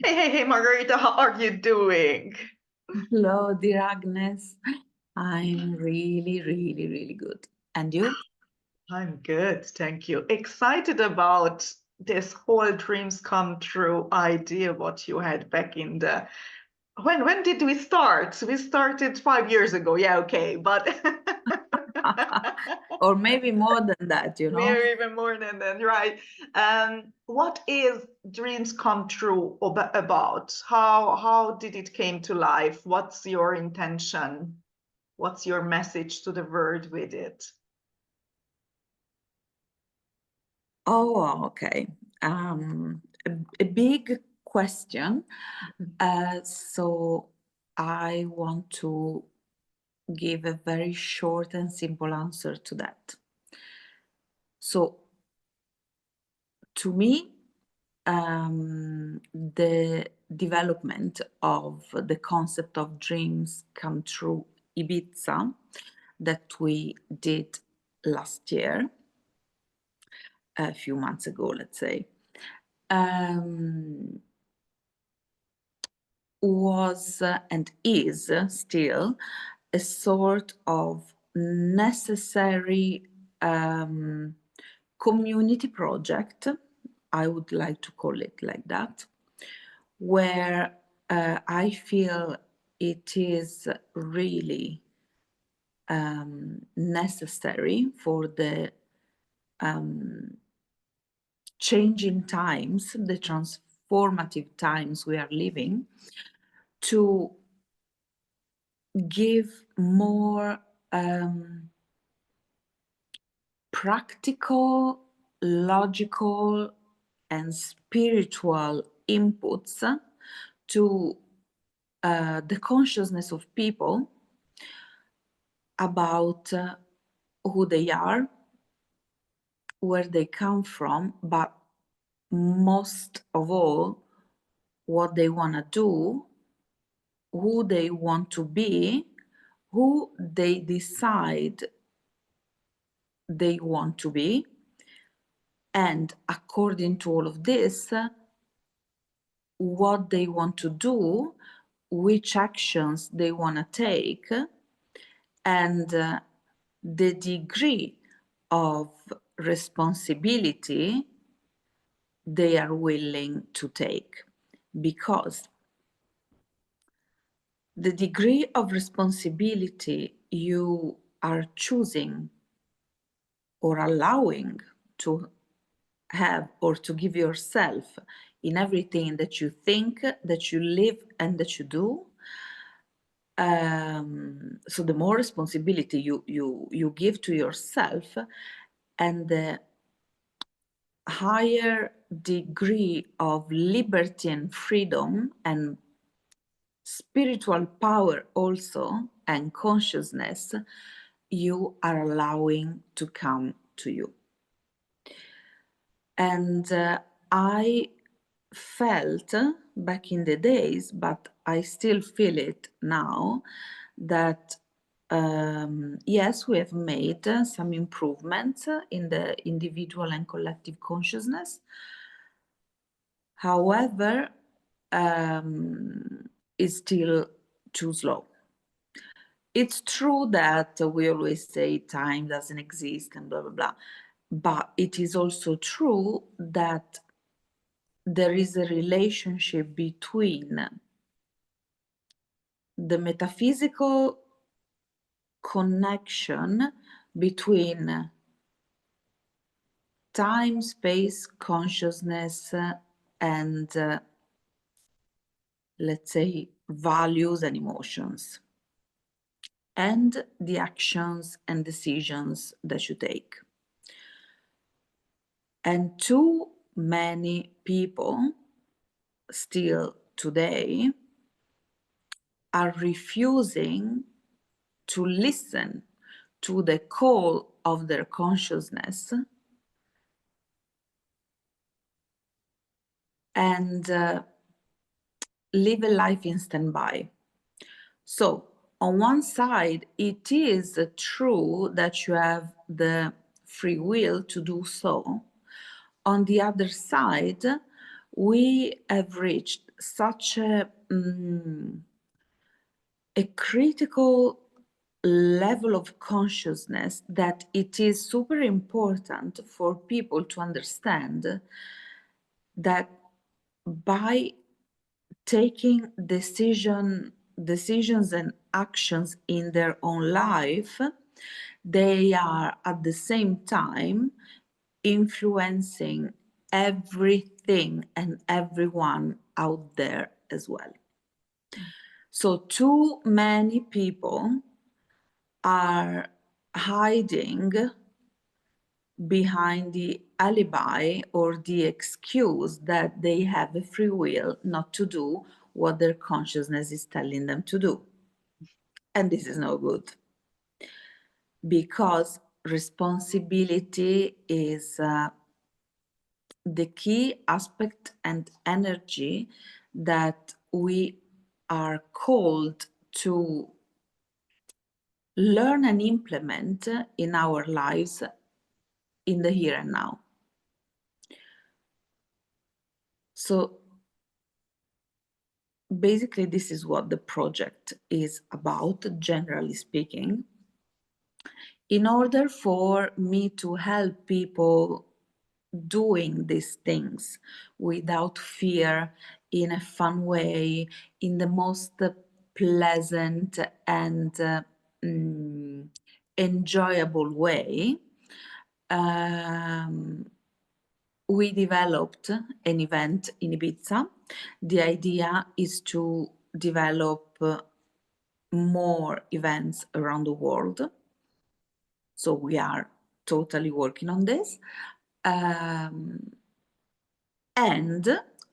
Hey, Margherita, how are you doing? Hello, dear Agnes. I'm really good. And you? I'm good, thank you. Excited about this whole dreams come true idea what you had back in the when did we start? We started 5 years ago. Yeah, okay, but Or maybe more than that, you know? maybe even more than that, right? What is dreams come true about? How did it came to life? What's your intention? What's your message to the world with it? Oh, okay. A big question. So I want to give a very short and simple answer to that. So to me, the development of the concept of dreams come true Ibiza that we did last year, a few months ago, let's say, was and is still a sort of necessary community project, I would like to call it like that, where I feel it is really necessary for the changing times, the transformative times we are living, to give more practical, logical, and spiritual inputs to the consciousness of people about who they are, where they come from, but most of all, what they want to do, who they want to be, who they decide they want to be. And according to all of this, what they want to do, which actions they want to take, and the degree of responsibility they are willing to take. Because the degree of responsibility you are choosing or allowing to have or to give yourself in everything that you think, that you live, and that you do. So the more responsibility you give to yourself, and the higher degree of liberty and freedom and spiritual power also and consciousness you are allowing to come to you. And I felt back in the days, but I still feel it now, that yes, we have made some improvements in the individual and collective consciousness. However, it's still too slow. It's true that we always say time doesn't exist and blah, blah, blah. But it is also true that there is a relationship between the metaphysical connection between time, space, consciousness, and let's say values and emotions, and the actions and decisions that you take. And too many people still today are refusing to listen to the call of their consciousness and live a life in standby. So on one side, it is true that you have the free will to do so. On the other side, we have reached such a critical level of consciousness that it is super important for people to understand that by taking decisions and actions in their own life, they are at the same time influencing everything and everyone out there as well. So too many people are hiding behind the alibi or the excuse that they have a free will not to do what their consciousness is telling them to do. And this is no good, because responsibility is the key aspect and energy that we are called to learn and implement in our lives in the here and now. So basically, this is what the project is about, generally speaking. In order for me to help people doing these things without fear, in a fun way, in the most pleasant and enjoyable way, we developed an event in Ibiza. The idea is to develop more events around the world. So we are totally working on this. And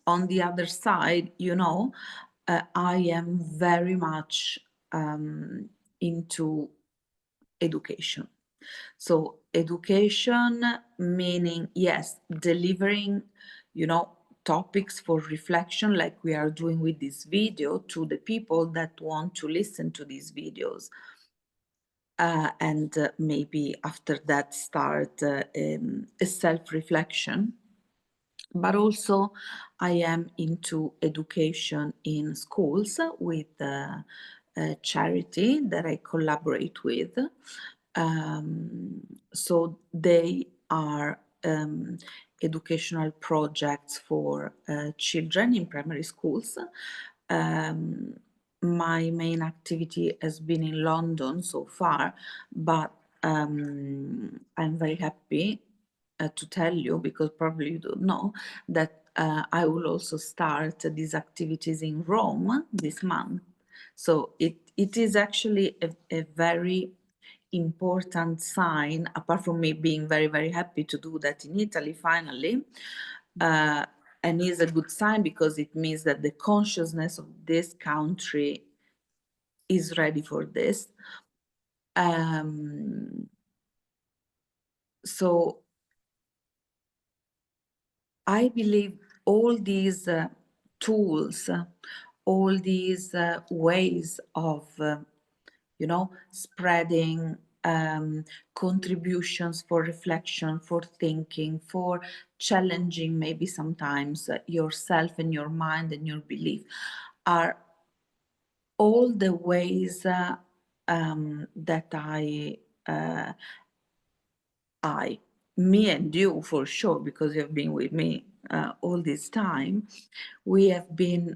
on the other side, I am very much into education. So education meaning, yes, delivering, topics for reflection like we are doing with this video to the people that want to listen to these videos. And maybe after that start a self-reflection. But also I am into education in schools with a charity that I collaborate with. So they are educational projects for children in primary schools. My main activity has been in London so far, but I'm very happy to tell you, because probably you don't know, that I will also start these activities in Rome this month. So it is actually a very important sign, apart from me being very, very happy to do that in Italy finally. And is a good sign because it means that the consciousness of this country is ready for this. So I believe all these tools, all these ways of, spreading contributions for reflection, for thinking, for challenging maybe sometimes yourself and your mind and your belief, are all the ways that me and you for sure, because you have been with me all this time, we have been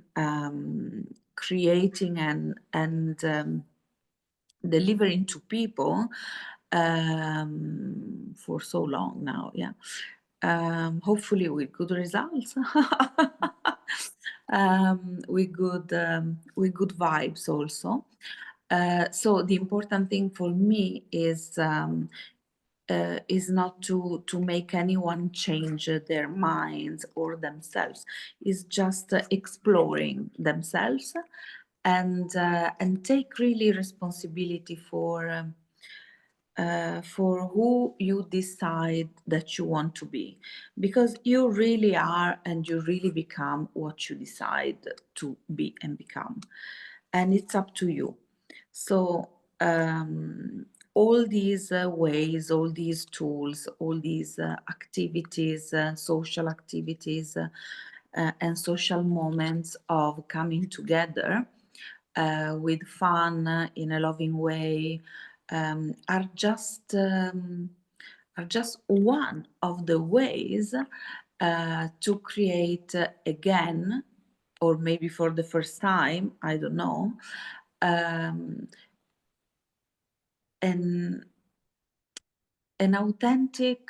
creating and delivering to people for so long now. Yeah, hopefully with good results. With good vibes also. So the important thing for me is not to make anyone change their minds or themselves. It's just exploring themselves and take really responsibility for who you decide that you want to be, because you really are and you really become what you decide to be and become, and it's up to you. So all these ways, all these tools, all these activities, social activities, and social moments of coming together with fun in a loving way are just one of the ways to create again, or maybe for the first time, I don't know, an authentic,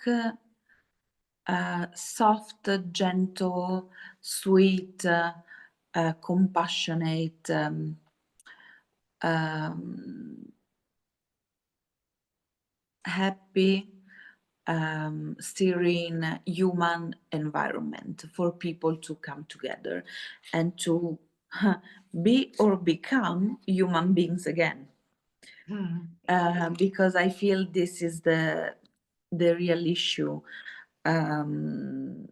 soft, gentle, sweet, compassionate, happy, serene human environment for people to come together and to be or become human beings again. Because I feel this is the real issue. In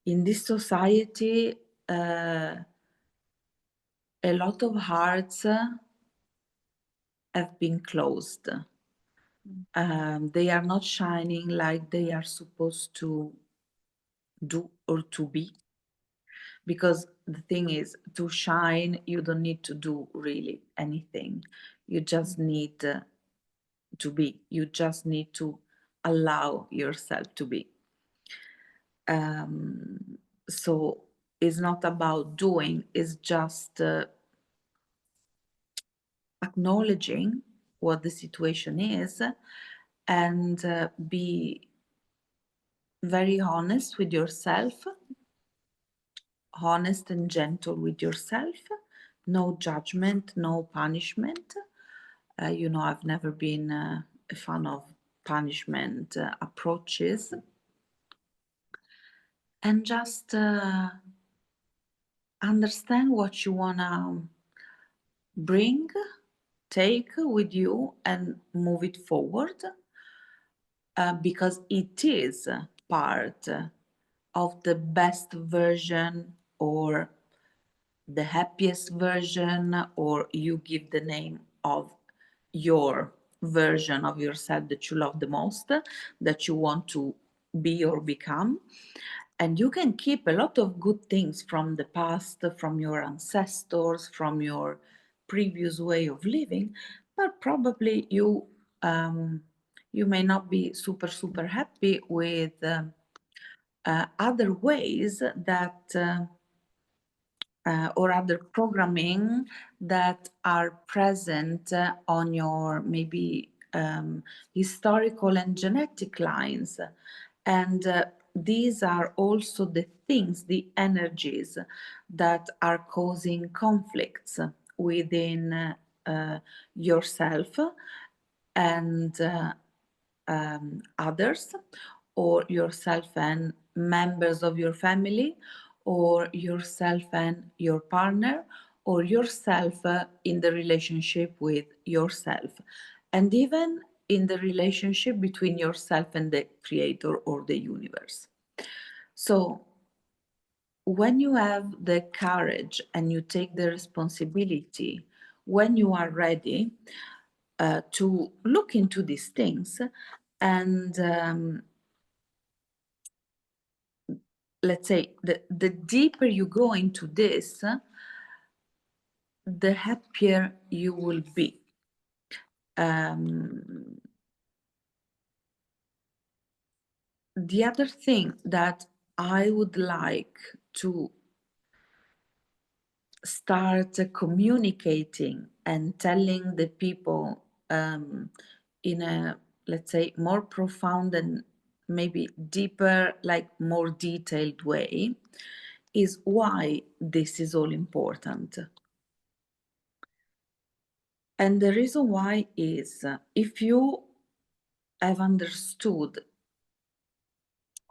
this society, a lot of hearts have been closed. They are not shining like they are supposed to do or to be. Because the thing is, to shine, you don't need to do really anything. You just need to be. You just need to allow yourself to be. So it's not about doing, it's just acknowledging what the situation is and be very honest with yourself, honest and gentle with yourself, no judgment, no punishment. I've never been a fan of punishment approaches. And just understand what you want to bring, take with you and move it forward, because it is part of the best version or the happiest version, or you give the name of your version of yourself that you love the most, that you want to be or become. And you can keep a lot of good things from the past, from your ancestors, from your previous way of living, but probably you may not be super happy with other ways that or other programming that are present on your maybe historical and genetic lines. And these are also the things, the energies that are causing conflicts within yourself and others, or yourself and members of your family, or yourself and your partner, or yourself in the relationship with yourself, and even in the relationship between yourself and the creator or the universe. So when you have the courage and you take the responsibility, when you are ready to look into these things, and let's say the deeper you go into this, the happier you will be. The other thing that I would like to start communicating and telling the people in a, let's say, more profound and maybe deeper, like more detailed way, is why this is all important. And the reason why is if you have understood,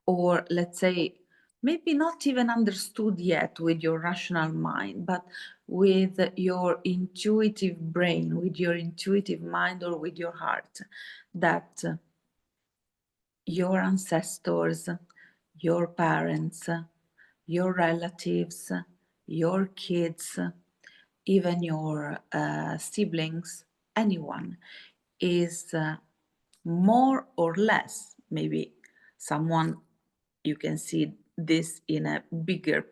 or let's say, maybe not even understood yet with your rational mind, but with your intuitive brain, with your intuitive mind, or with your heart, that your ancestors, your parents, your relatives, your kids, even your siblings, anyone is more or less maybe someone, you can see this in a bigger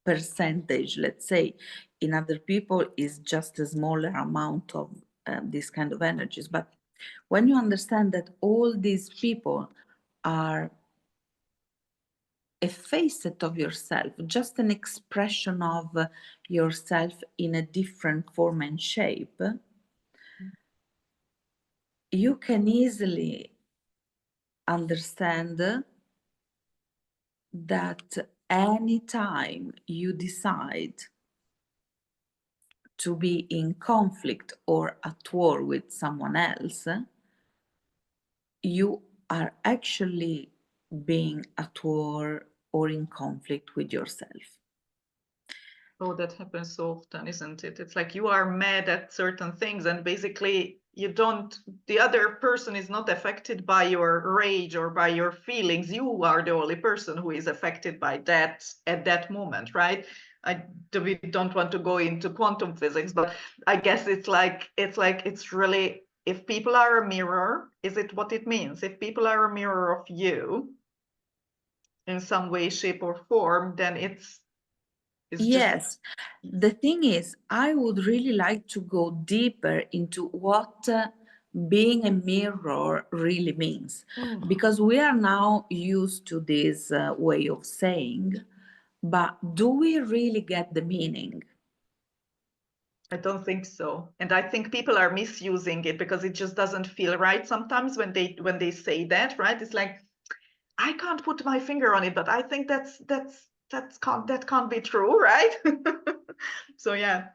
percentage, let's say. In other people is just a smaller amount of this kind of energies. But when you understand that all these people are a facet of yourself, just an expression of yourself in a different form and shape, you can easily understand that anytime you decide to be in conflict or at war with someone else, you are actually being at war or in conflict with yourself. Oh, that happens so often, isn't it? It's like you are mad at certain things, and basically the other person is not affected by your rage or by your feelings. You are the only person who is affected by that at that moment, right? We don't want to go into quantum physics, but I guess it's really, if people are a mirror, is it what it means? If people are a mirror of you in some way, shape, or form, then it's Yes. just. The thing is, I would really like to go deeper into what being a mirror really means, because we are now used to this way of saying, but do we really get the meaning? I don't think so. And I think people are misusing it because it just doesn't feel right sometimes when they say that, right? It's like, I can't put my finger on it, but I think that can't be true, right? So yeah.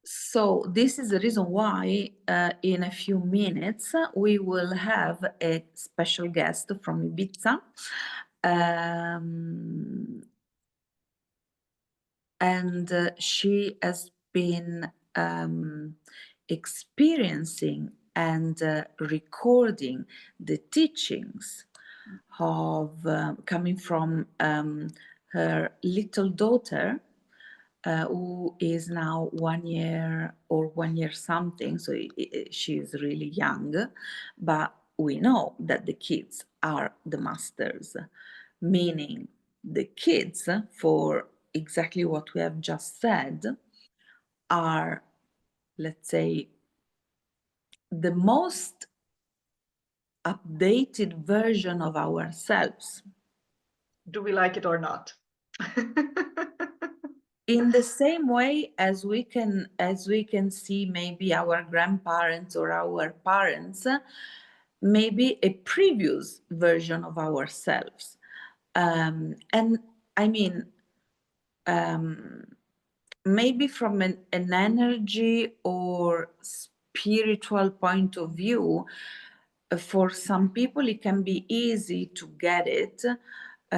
So this is the reason why in a few minutes we will have a special guest from Ibiza. And she has been experiencing and recording the teachings of coming from her little daughter, who is now 1 year or 1 year something, so she is really young, but we know that the kids are the masters, meaning the kids, for exactly what we have just said, are, let's say, the most updated version of ourselves. Do we like it or not? In the same way as we can see maybe our grandparents or our parents, maybe a previous version of ourselves. And I mean, maybe from an energy or spiritual point of view, for some people it can be easy to get it.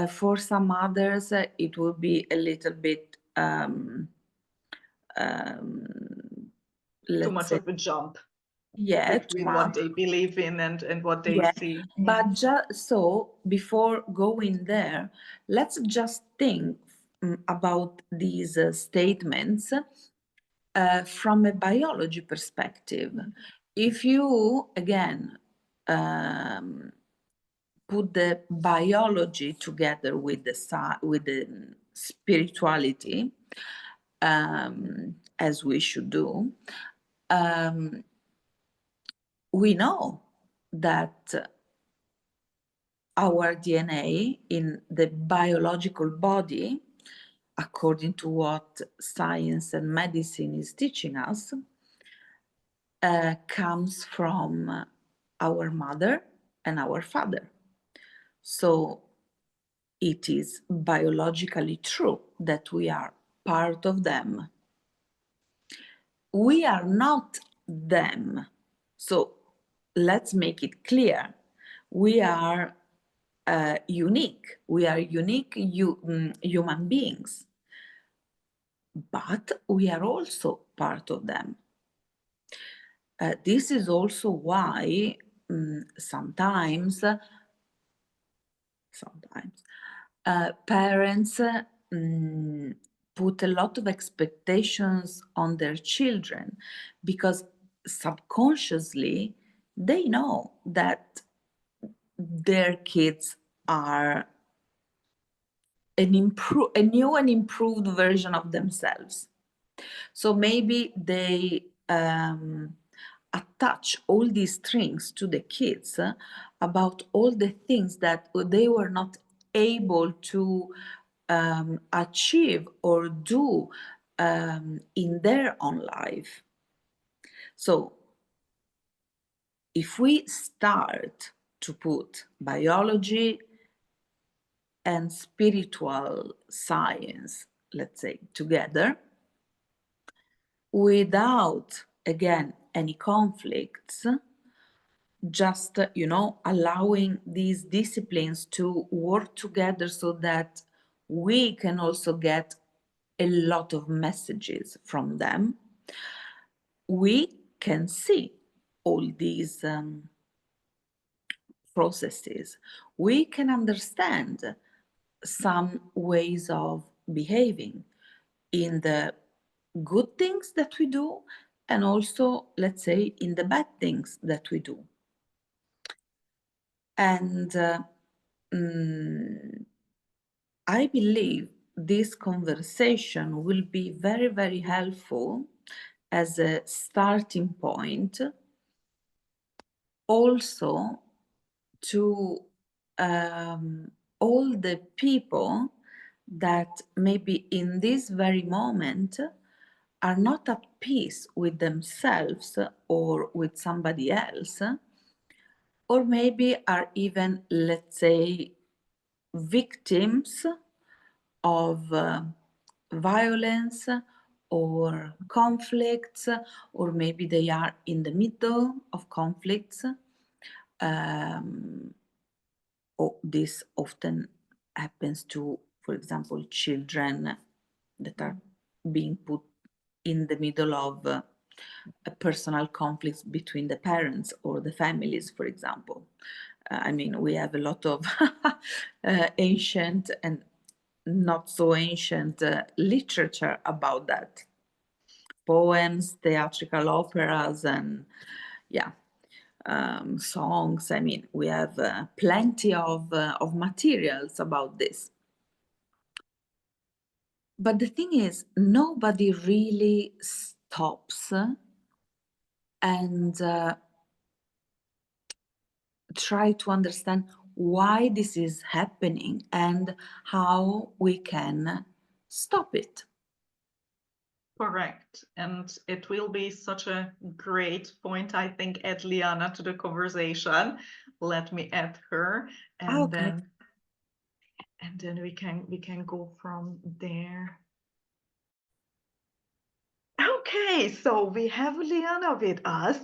For some others, it will be a little bit, Too let's much say, of a jump yeah, too between what much. they believe in and what they Yeah, see. but just so before going there, let's just think about these statements from a biology perspective. If you again put the biology together with the spirituality, as we should do, we know that our DNA in the biological body, according to what science and medicine is teaching us, comes from our mother and our father. So it is biologically true that we are part of them. We are not them. So let's make it clear. We are unique. We are unique human beings, but we are also part of them. This is also why sometimes parents put a lot of expectations on their children, because subconsciously they know that their kids are a new and improved version of themselves. So maybe they attach all these strings to the kids about all the things that they were not able to achieve or do in their own life. So if we start to put biology and spiritual science, let's say, together, without, again, any conflicts, just, allowing these disciplines to work together so that we can also get a lot of messages from them, we can see all these processes. We can understand some ways of behaving in the good things that we do, and also, let's say, in the bad things that we do. And I believe this conversation will be very, very helpful as a starting point, also to all the people that maybe in this very moment are not at peace with themselves or with somebody else, or maybe are even, let's say, victims of violence or conflicts, or maybe they are in the middle of conflicts. This often happens to, for example, children that are being put in the middle of a personal conflicts between the parents or the families, for example. I mean, we have a lot of ancient and not so ancient literature about that. Poems, theatrical operas, and songs. I mean, we have plenty of materials about this. But the thing is, nobody really stops and try to understand why this is happening and how we can stop it. Correct. And it will be such a great point, I think, add Liana to the conversation. Let me add her, and Okay. then we can go from there. Okay, so we have Liana with us.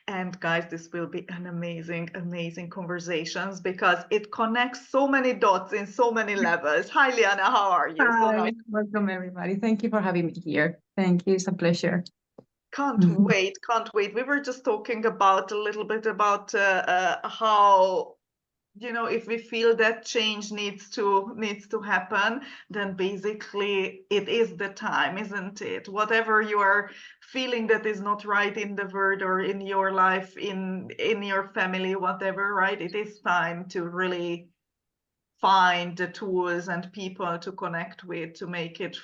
And guys, this will be an amazing, amazing conversations because it connects so many dots in so many levels. Hi, Liana, how are you? So Hi, nice. welcome everybody. Thank you for having me here. Thank you, it's a pleasure. Can't wait, can't wait. We were just talking about a little bit about how, if we feel that change needs to happen, then basically it is the time, isn't it? Whatever you are feeling that is not right in the world or in your life, in your family, whatever, right? It is time to really find the tools and people to connect with to make it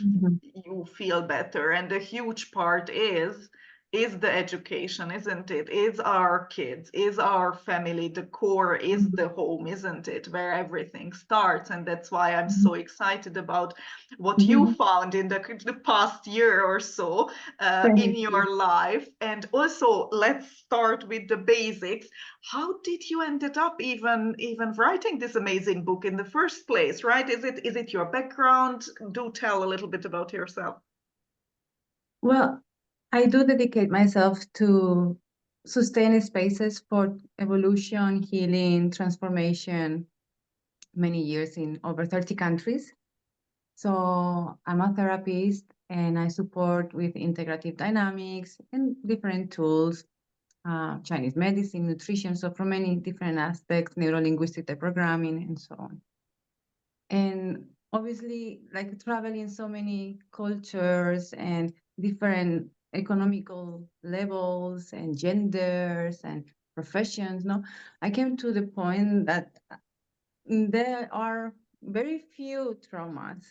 you feel better. And a huge part is the education, isn't it? Is our kids, is our family. The core is the home, isn't it? Where everything starts. And that's why I'm so excited about what you found in the past year or so in your life. And also, let's start with the basics. How did you ended up even writing this amazing book in the first place, right? Is it your background? Do tell a little bit about yourself. Well, I do dedicate myself to sustain spaces for evolution, healing, transformation, many years in over 30 countries. So I'm a therapist and I support with integrative dynamics and different tools, Chinese medicine, nutrition, so from many different aspects, neuro-linguistic programming, and so on. And obviously, like traveling so many cultures and different economical levels and genders and professions. No, I came to the point that there are very few traumas,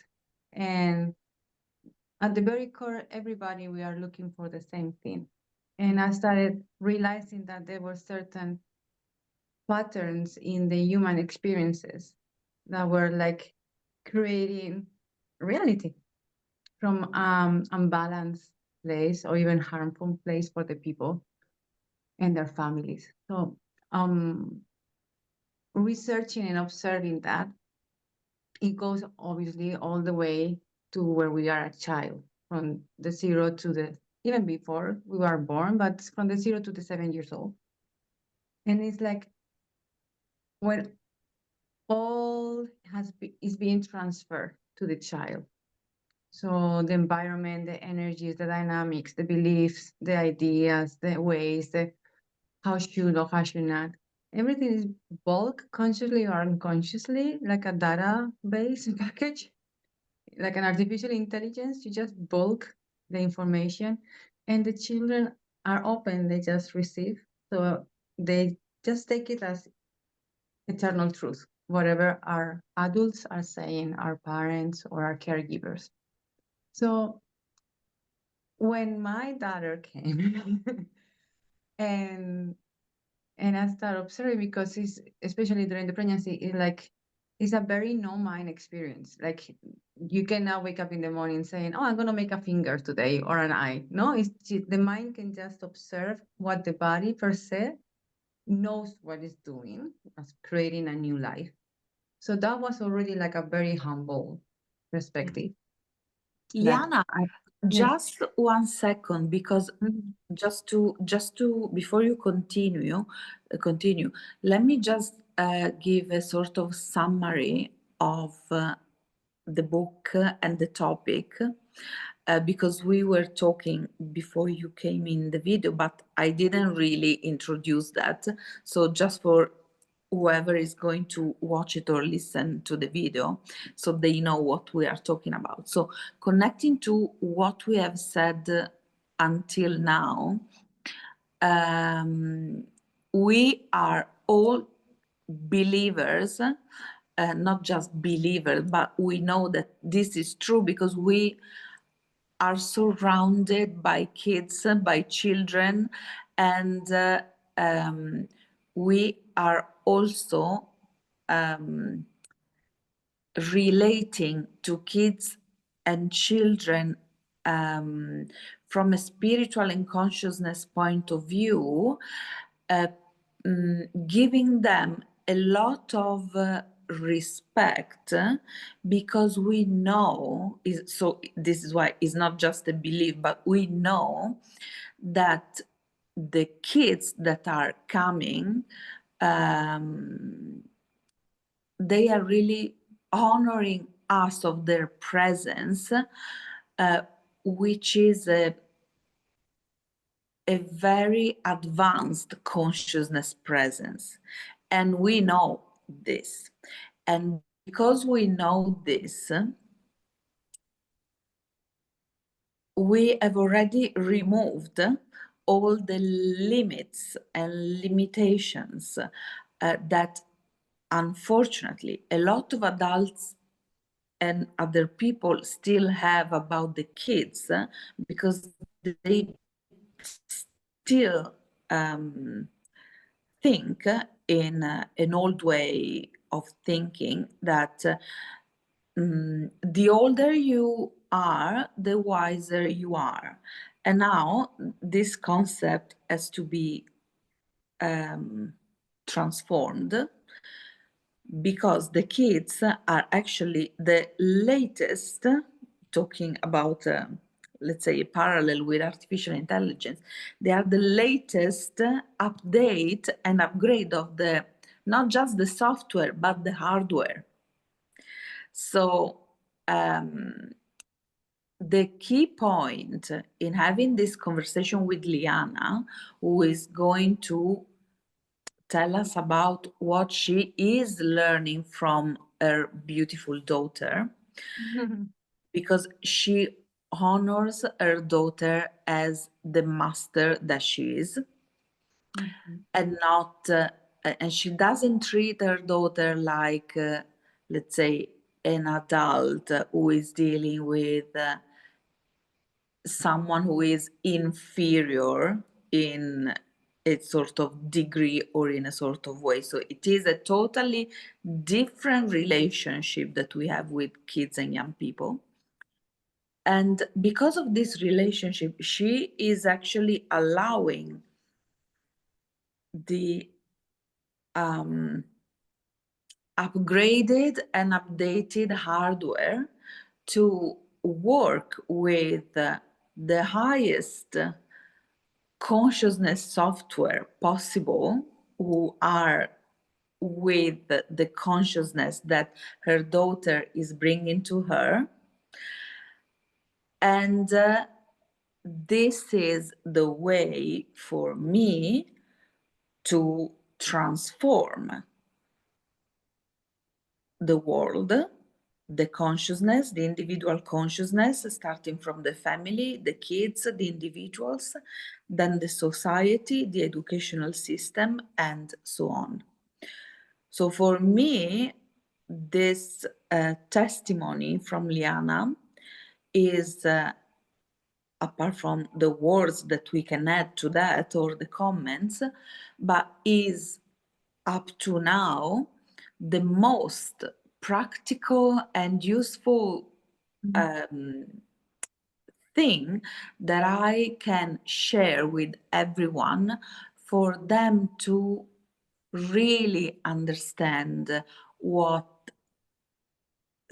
and at the very core, everybody, we are looking for the same thing. And I started realizing that there were certain patterns in the human experiences that were like creating reality from unbalanced place or even harmful place for the people and their families. So researching and observing that, it goes obviously all the way to where we are a child, from the 0 to the, even before we were born, but from the 0 to the 7 years old. And it's like when all is being transferred to the child. So the environment, the energies, the dynamics, the beliefs, the ideas, the ways, the how should or how should not. Everything is bulk, consciously or unconsciously, like a database package, like an artificial intelligence. You just bulk the information, and the children are open, they just receive. So they just take it as eternal truth, whatever our adults are saying, our parents or our caregivers. So when my daughter came and I started observing, because it's, especially during the pregnancy, it's a very no mind experience. Like you cannot wake up in the morning saying, "Oh, I'm gonna make a finger today or an eye." No, it's the mind can just observe what the body per se knows what it's doing as creating a new life. So that was already like a very humble perspective. Liana, Yes. just 1 second, because Mhm. just to before you continue, let me just give a sort of summary of the book and the topic, because we were talking before you came in the video, but I didn't really introduce that. So just for whoever is going to watch it or listen to the video, so they know what we are talking about. So connecting to what we have said until now, we are all believers, not just believers, but we know that this is true because we are surrounded by kids, by children, and we are also relating to kids and children from a spiritual and consciousness point of view, giving them a lot of respect, because we know so this is why it's not just a belief, but we know that the kids that are coming, they are really honoring us of their presence, which is a very advanced consciousness presence. And we know this. And because we know this, we have already removed all the limits and limitations that unfortunately a lot of adults and other people still have about the kids, because they still think in an old way of thinking that the older you are, the wiser you are. And now this concept has to be transformed, because the kids are actually the latest, talking about, let's say, a parallel with artificial intelligence, they are the latest update and upgrade of the, not just the software, but the hardware. So the key point in having this conversation with Liana, who is going to tell us about what she is learning from her beautiful daughter, because she honors her daughter as the master that she is. and not, and she doesn't treat her daughter like, let's say, an adult who is dealing with someone who is inferior in a sort of degree or in a sort of way. So it is a totally different relationship that we have with kids and young people. And because of this relationship, she is actually allowing the upgraded and updated hardware to work with the highest consciousness software possible, who are with the consciousness that her daughter is bringing to her. And this is the way for me to transform the world, the consciousness, the individual consciousness, starting from the family, the kids, the individuals, then the society, the educational system, and so on. So for me, this testimony from Liana is, apart from the words that we can add to that or the comments, but is up to now the most practical and useful thing that I can share with everyone for them to really understand what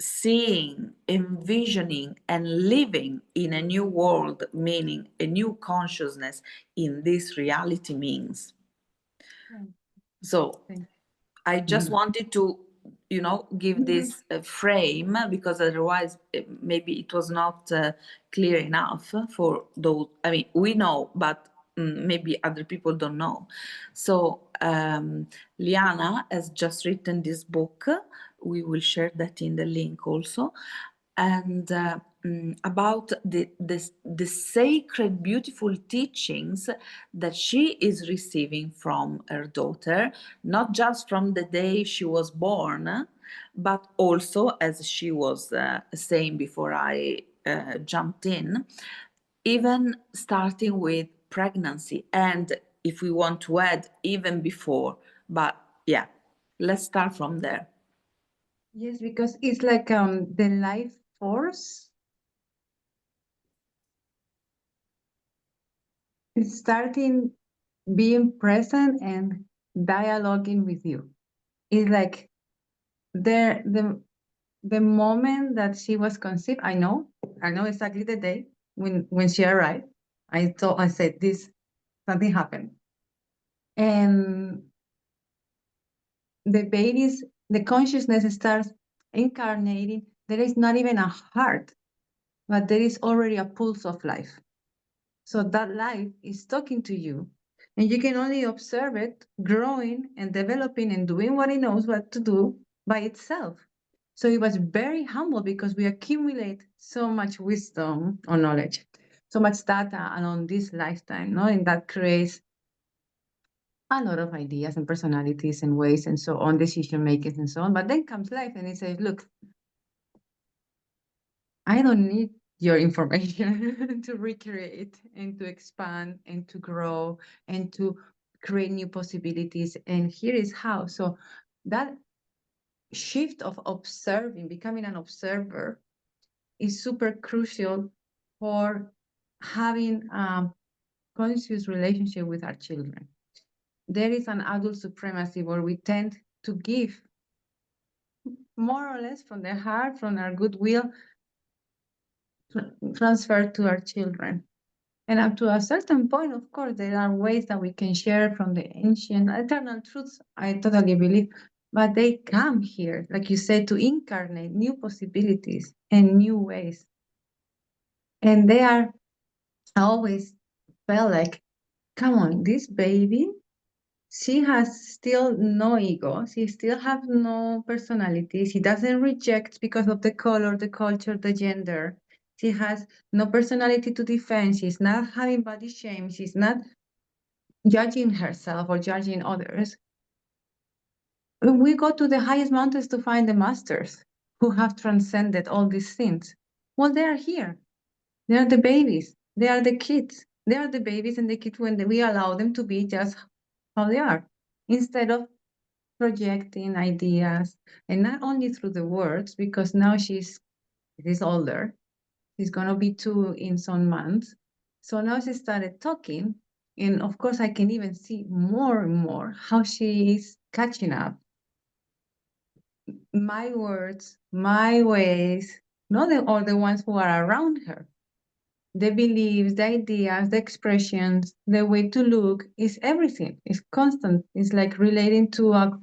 seeing, envisioning, and living in a new world, meaning a new consciousness in this reality means. So I just wanted to, give this frame, because otherwise maybe it was not clear enough for those. I mean, we know, but maybe other people don't know. So Liana has just written this book. We will share that in the link also. And about the sacred, beautiful teachings that she is receiving from her daughter, not just from the day she was born, but also, as she was saying before I jumped in, even starting with pregnancy, and if we want to add, even before. But yeah, let's start from there. Yes, because it's like the life force is starting being present and dialoguing with you. It's like the moment that she was conceived, I know exactly the day when she arrived. I said this, something happened. And the consciousness starts incarnating. There is not even a heart, but there is already a pulse of life. So that life is talking to you, and you can only observe it growing and developing and doing what it knows what to do by itself. So it was very humble, because we accumulate so much wisdom or knowledge, so much data along this lifetime, no? And that creates a lot of ideas and personalities and ways and so on, decision makers and so on. But then comes life and it says, look, I don't need your information to recreate and to expand and to grow and to create new possibilities. And here is how. So that shift of observing, becoming an observer, is super crucial for having a conscious relationship with our children. There is an adult supremacy where we tend to give more or less from the heart, from our goodwill, transfer to our children. And up to a certain point, of course, there are ways that we can share from the ancient eternal truths, I totally believe, but they come here, like you said, to incarnate new possibilities and new ways. And they are always felt like, come on, this baby, she has still no ego. She still have no personality. She doesn't reject because of the color, the culture, the gender. She has no personality to defend. She's not having body shame. She's not, judging herself or judging others, we go to the highest mountains to find the masters who have transcended all these things. Well, they are here. They are the babies. They are the kids. They are the babies and the kids when we allow them to be just how they are, instead of projecting ideas, and not only through the words, because now she's older. She's gonna be 2 in some months. So now she started talking, and of course I can even see more and more how she is catching up. My words, my ways, not all the ones who are around her. The beliefs, the ideas, the expressions, the way to look is everything. It's constant. It's like relating to a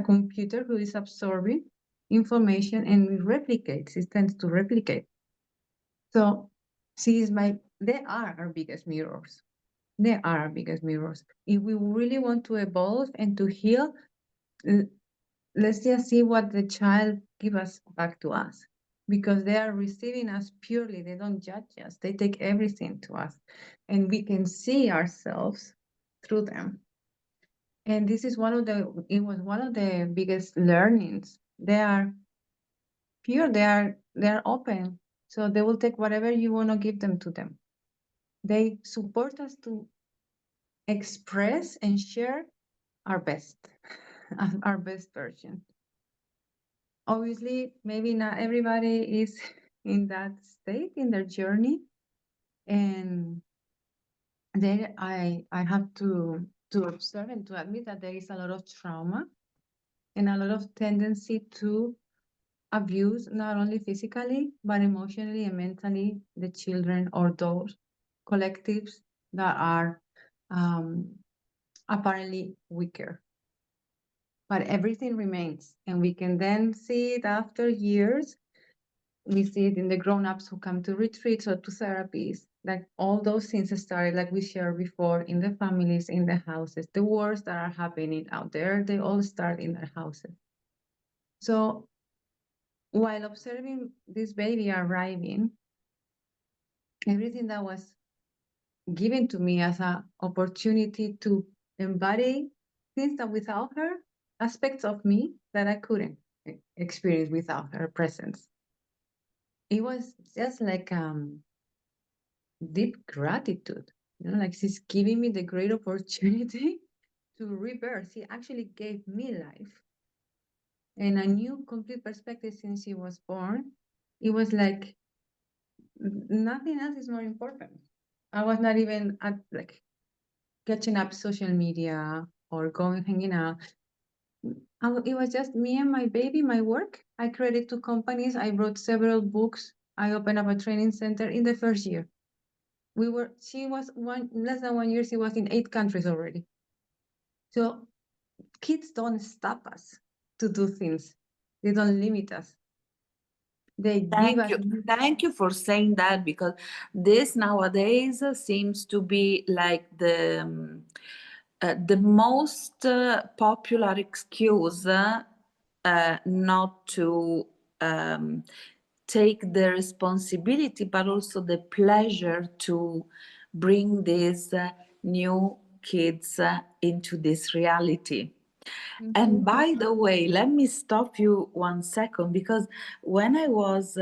computer who is absorbing information and replicates. It tends to replicate. So they are our biggest mirrors. They are our biggest mirrors. If we really want to evolve and to heal, let's just see what the child give us back to us, because they are receiving us purely. They don't judge us. They take everything to us, and we can see ourselves through them. And this is it was one of the biggest learnings. They are pure. They are open. So they will take whatever you want to give them to them. They support us to express and share our best, our best version. Obviously, maybe not everybody is in that state in their journey, and then I have to observe and to admit that there is a lot of trauma and a lot of tendency to abuse, not only physically but emotionally and mentally, the children or those collectives that are apparently weaker. But everything remains, and we can then see it after years. We see it in the grown-ups who come to retreats or to therapies. Like all those things started, like we shared before, in the families, in the houses. The wars that are happening out there, they all start in their houses. So while observing this baby arriving, everything that was given to me as an opportunity to embody things that without her, aspects of me that I couldn't experience without her presence. It was just like deep gratitude, like she's giving me the great opportunity to rebirth. She actually gave me life and a new complete perspective since she was born. It was like nothing else is more important. I was not even at like catching up social media or going hanging out. It was just me and my baby, my work. I created 2 companies. I wrote several books. I opened up a training center in the first year. She was less than 1 year, she was in 8 countries already. So kids don't stop us to do things. They don't limit us. They give us. Thank you for saying that, because this nowadays seems to be like the most popular excuse not to take the responsibility, but also the pleasure to bring these new kids into this reality. And by the way, let me stop you 1 second, because when I was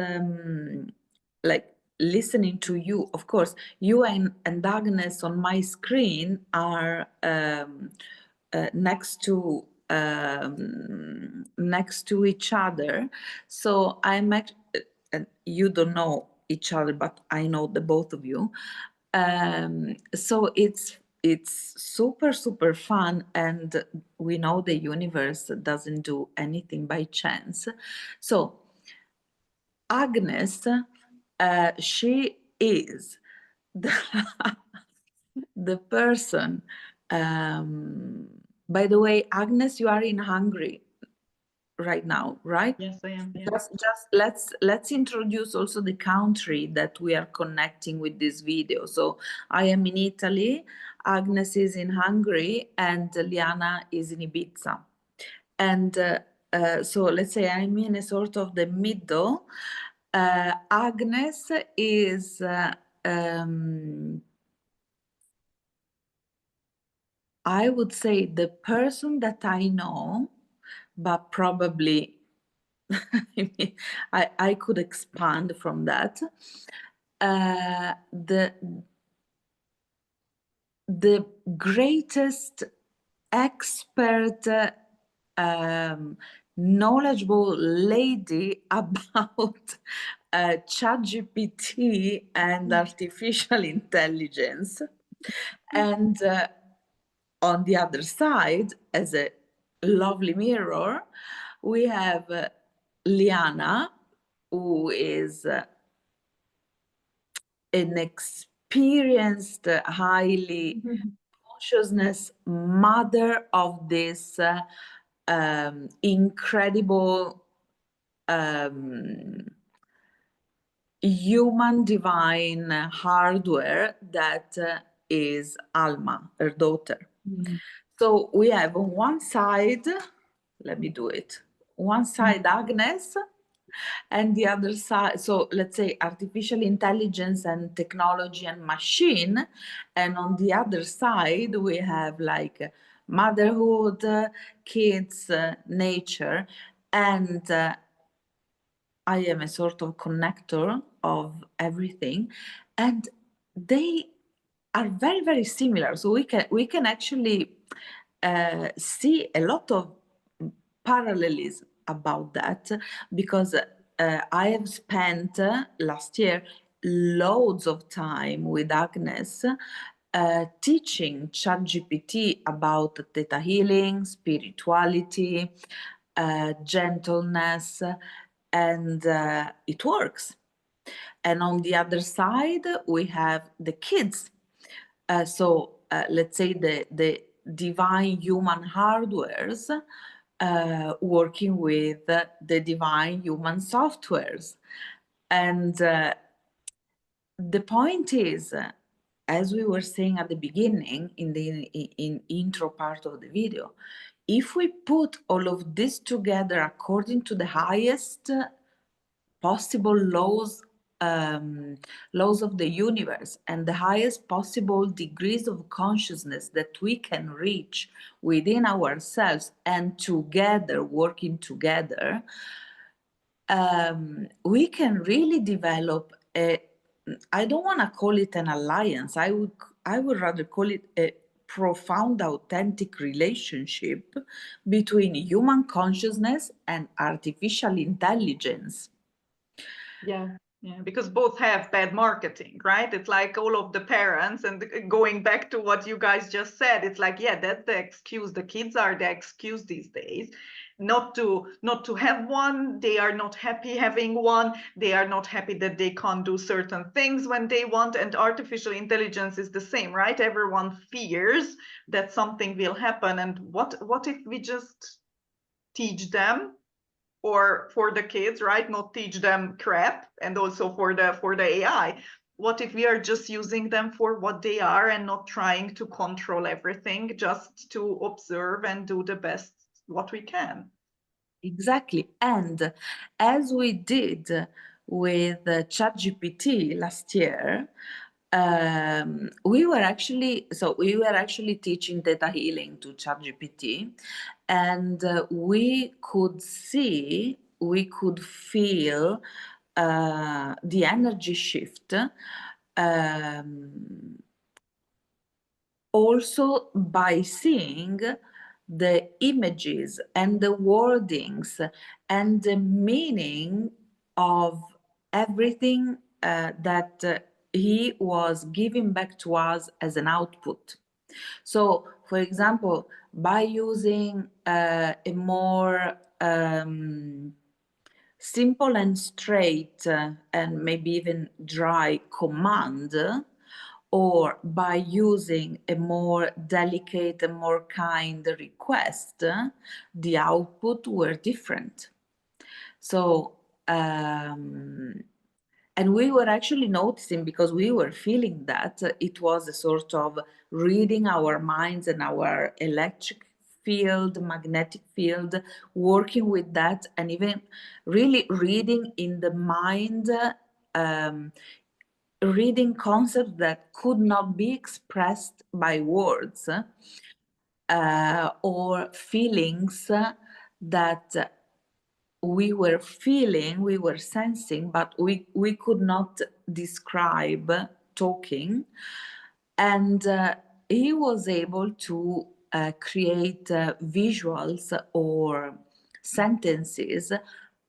like listening to you, of course, you and Agnes on my screen are next to each other. So you don't know each other, but I know the both of you. So it's super fun, and we know the universe doesn't do anything by chance. So Agnes, she is the person. By the way, Agnes, you are in Hungary right now, right? Yes, I am. Yeah. Just let's introduce also the country that we are connecting with this video. So I am in Italy, Agnes is in Hungary, and Liana is in Ibiza. And so let's say I'm in a sort of the middle. Agnes is I would say the person that I know, but probably I could expand from that. The greatest expert, knowledgeable lady about ChatGPT and artificial intelligence. And on the other side, as a lovely mirror, we have Liana, who is an experienced, highly consciousness mother of this incredible human divine hardware that is Alma, her daughter. So we have on one side, let me do it, one side Agnes, and the other side, so let's say artificial intelligence and technology and machine, and on the other side we have like motherhood, kids, nature, and I am a sort of connector of everything, and they are very, very similar. So we can actually see a lot of parallelism about that, because I have spent last year loads of time with Agnes teaching ChatGPT about theta healing, spirituality, gentleness, and it works. And on the other side, we have the kids. So let's say the divine human hardwares working with the divine human softwares. And the point is, as we were saying at the beginning in the intro part of the video, if we put all of this together according to the highest possible laws of the universe and the highest possible degrees of consciousness that we can reach within ourselves, and together, working together, we can really develop a, I don't want to call it an alliance, I would rather call it a profound, authentic relationship between human consciousness and artificial intelligence. Yeah, because both have bad marketing, right? It's like all of the parents, and going back to what you guys just said, it's like, yeah, that's the excuse. The kids are the excuse these days, not to have one. They are not happy having one. They are not happy that they can't do certain things when they want. And artificial intelligence is the same, right? Everyone fears that something will happen. And what if we just teach them, or for the kids, right, not teach them crap, and also for the AI, what if we are just using them for what they are and not trying to control everything, just to observe and do the best what we can? Exactly. And as we did with ChatGPT last year, we were actually teaching data healing to ChatGPT, and we could feel the energy shift, also by seeing the images and the wordings and the meaning of everything that he was giving back to us as an output. So, for example, by using a more simple and straight and maybe even dry command, or by using a more delicate and more kind request, the output were different. So, and we were actually noticing, because we were feeling that it was a sort of reading our minds and our electric field, magnetic field, working with that, and even really reading in the mind, reading concepts that could not be expressed by words. or feelings that we were feeling, we were sensing, but we could not describe talking. And he was able to create visuals or sentences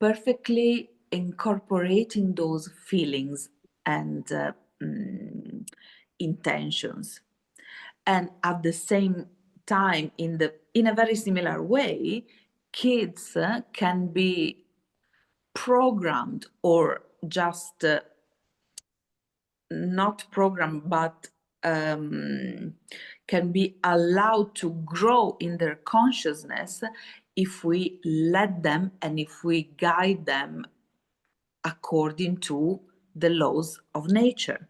perfectly incorporating those feelings and intentions. And at the same time, in a very similar way, kids can be programmed or just not programmed, but can be allowed to grow in their consciousness if we let them and if we guide them according to the laws of nature,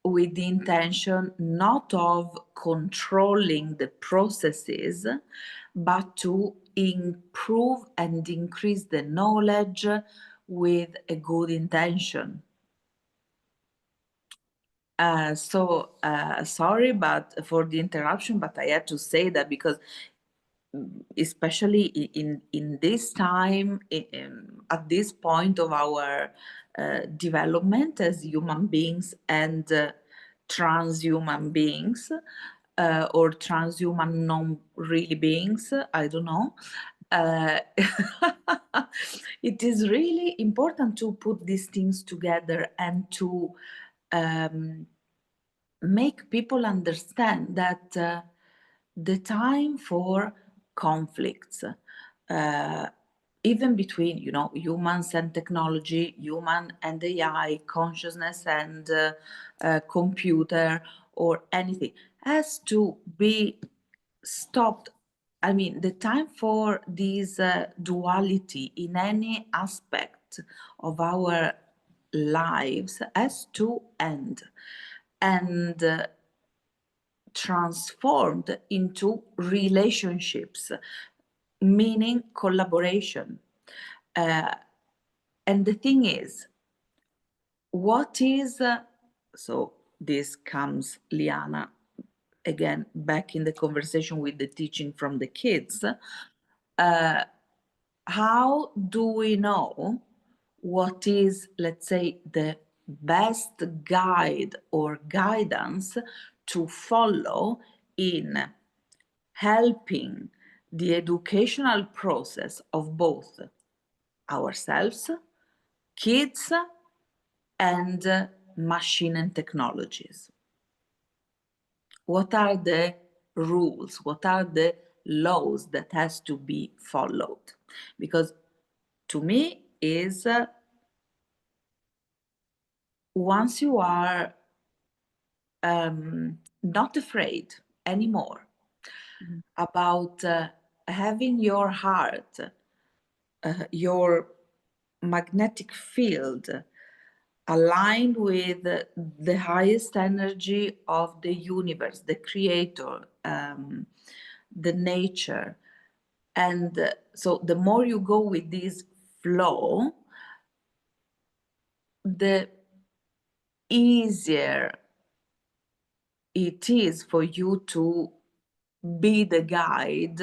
with the intention not of controlling the processes, but to improve and increase the knowledge with a good intention. Sorry but for the interruption, but I had to say that because especially in this time, at this point of our development as human beings and transhuman beings, or transhuman non-really beings, I don't know. It is really important to put these things together and to make people understand that the time for conflicts, even between humans and technology, human and AI, consciousness and computer or anything, has to be stopped. I mean, the time for this duality in any aspect of our lives has to end and transformed into relationships, meaning collaboration. And the thing is, what is, so this comes, Liana, again, back in the conversation with the teaching from the kids. How do we know what is, let's say, the best guide or guidance to follow in helping the educational process of both ourselves, kids, and machine and technologies? What are the rules? What are the laws that has to be followed? Because to me is once you are not afraid anymore about having your heart, your magnetic field aligned with the highest energy of the universe, the creator, the nature. And so the more you go with this flow, the easier it is for you to be the guide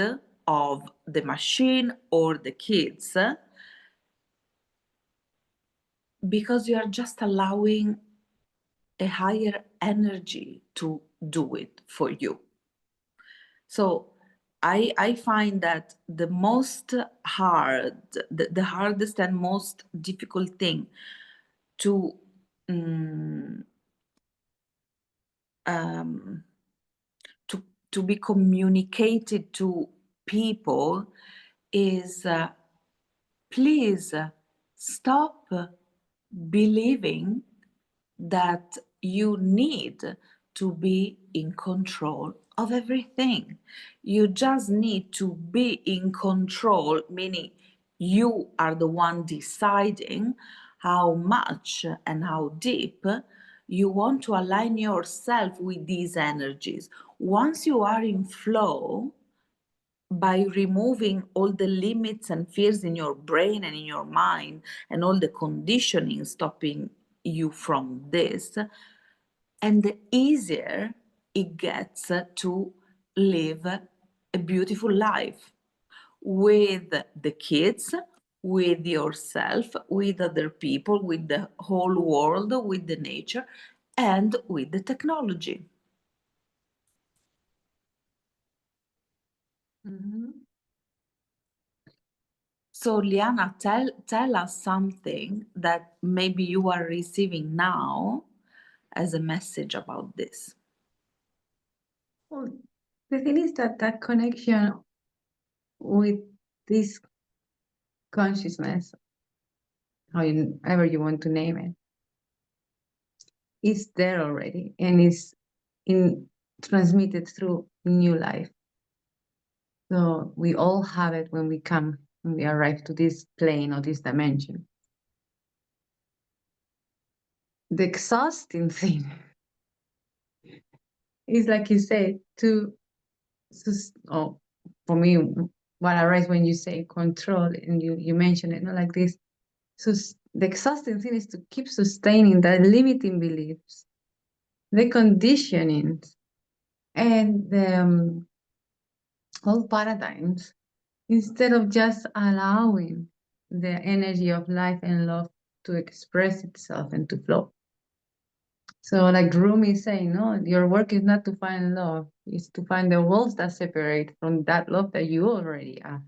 of the machine or the kids, because you are just allowing a higher energy to do it for you. So I find that the most hard, the hardest and most difficult thing to to be communicated to people is please stop believing that you need to be in control of everything. You just need to be in control, meaning you are the one deciding how much and how deep you want to align yourself with these energies. Once you are in flow, by removing all the limits and fears in your brain and in your mind and all the conditioning stopping you from this, and the easier it gets to live a beautiful life with the kids, with yourself, with other people, with the whole world, with the nature, and with the technology. Mhm. So, Liana, tell us something that maybe you are receiving now as a message about this. Well, the thing is that that connection with this consciousness, however you want to name it, is there already and is transmitted through new life. So we all have it when we arrive to this plane or this dimension. The exhausting thing is, like you say, for me, what arises when you say control and you mention it, like this. So the exhausting thing is to keep sustaining the limiting beliefs, the conditionings, and the whole paradigms, instead of just allowing the energy of life and love to express itself and to flow. So like Rumi is saying, no, your work is not to find love, it's to find the walls that separate from that love that you already are.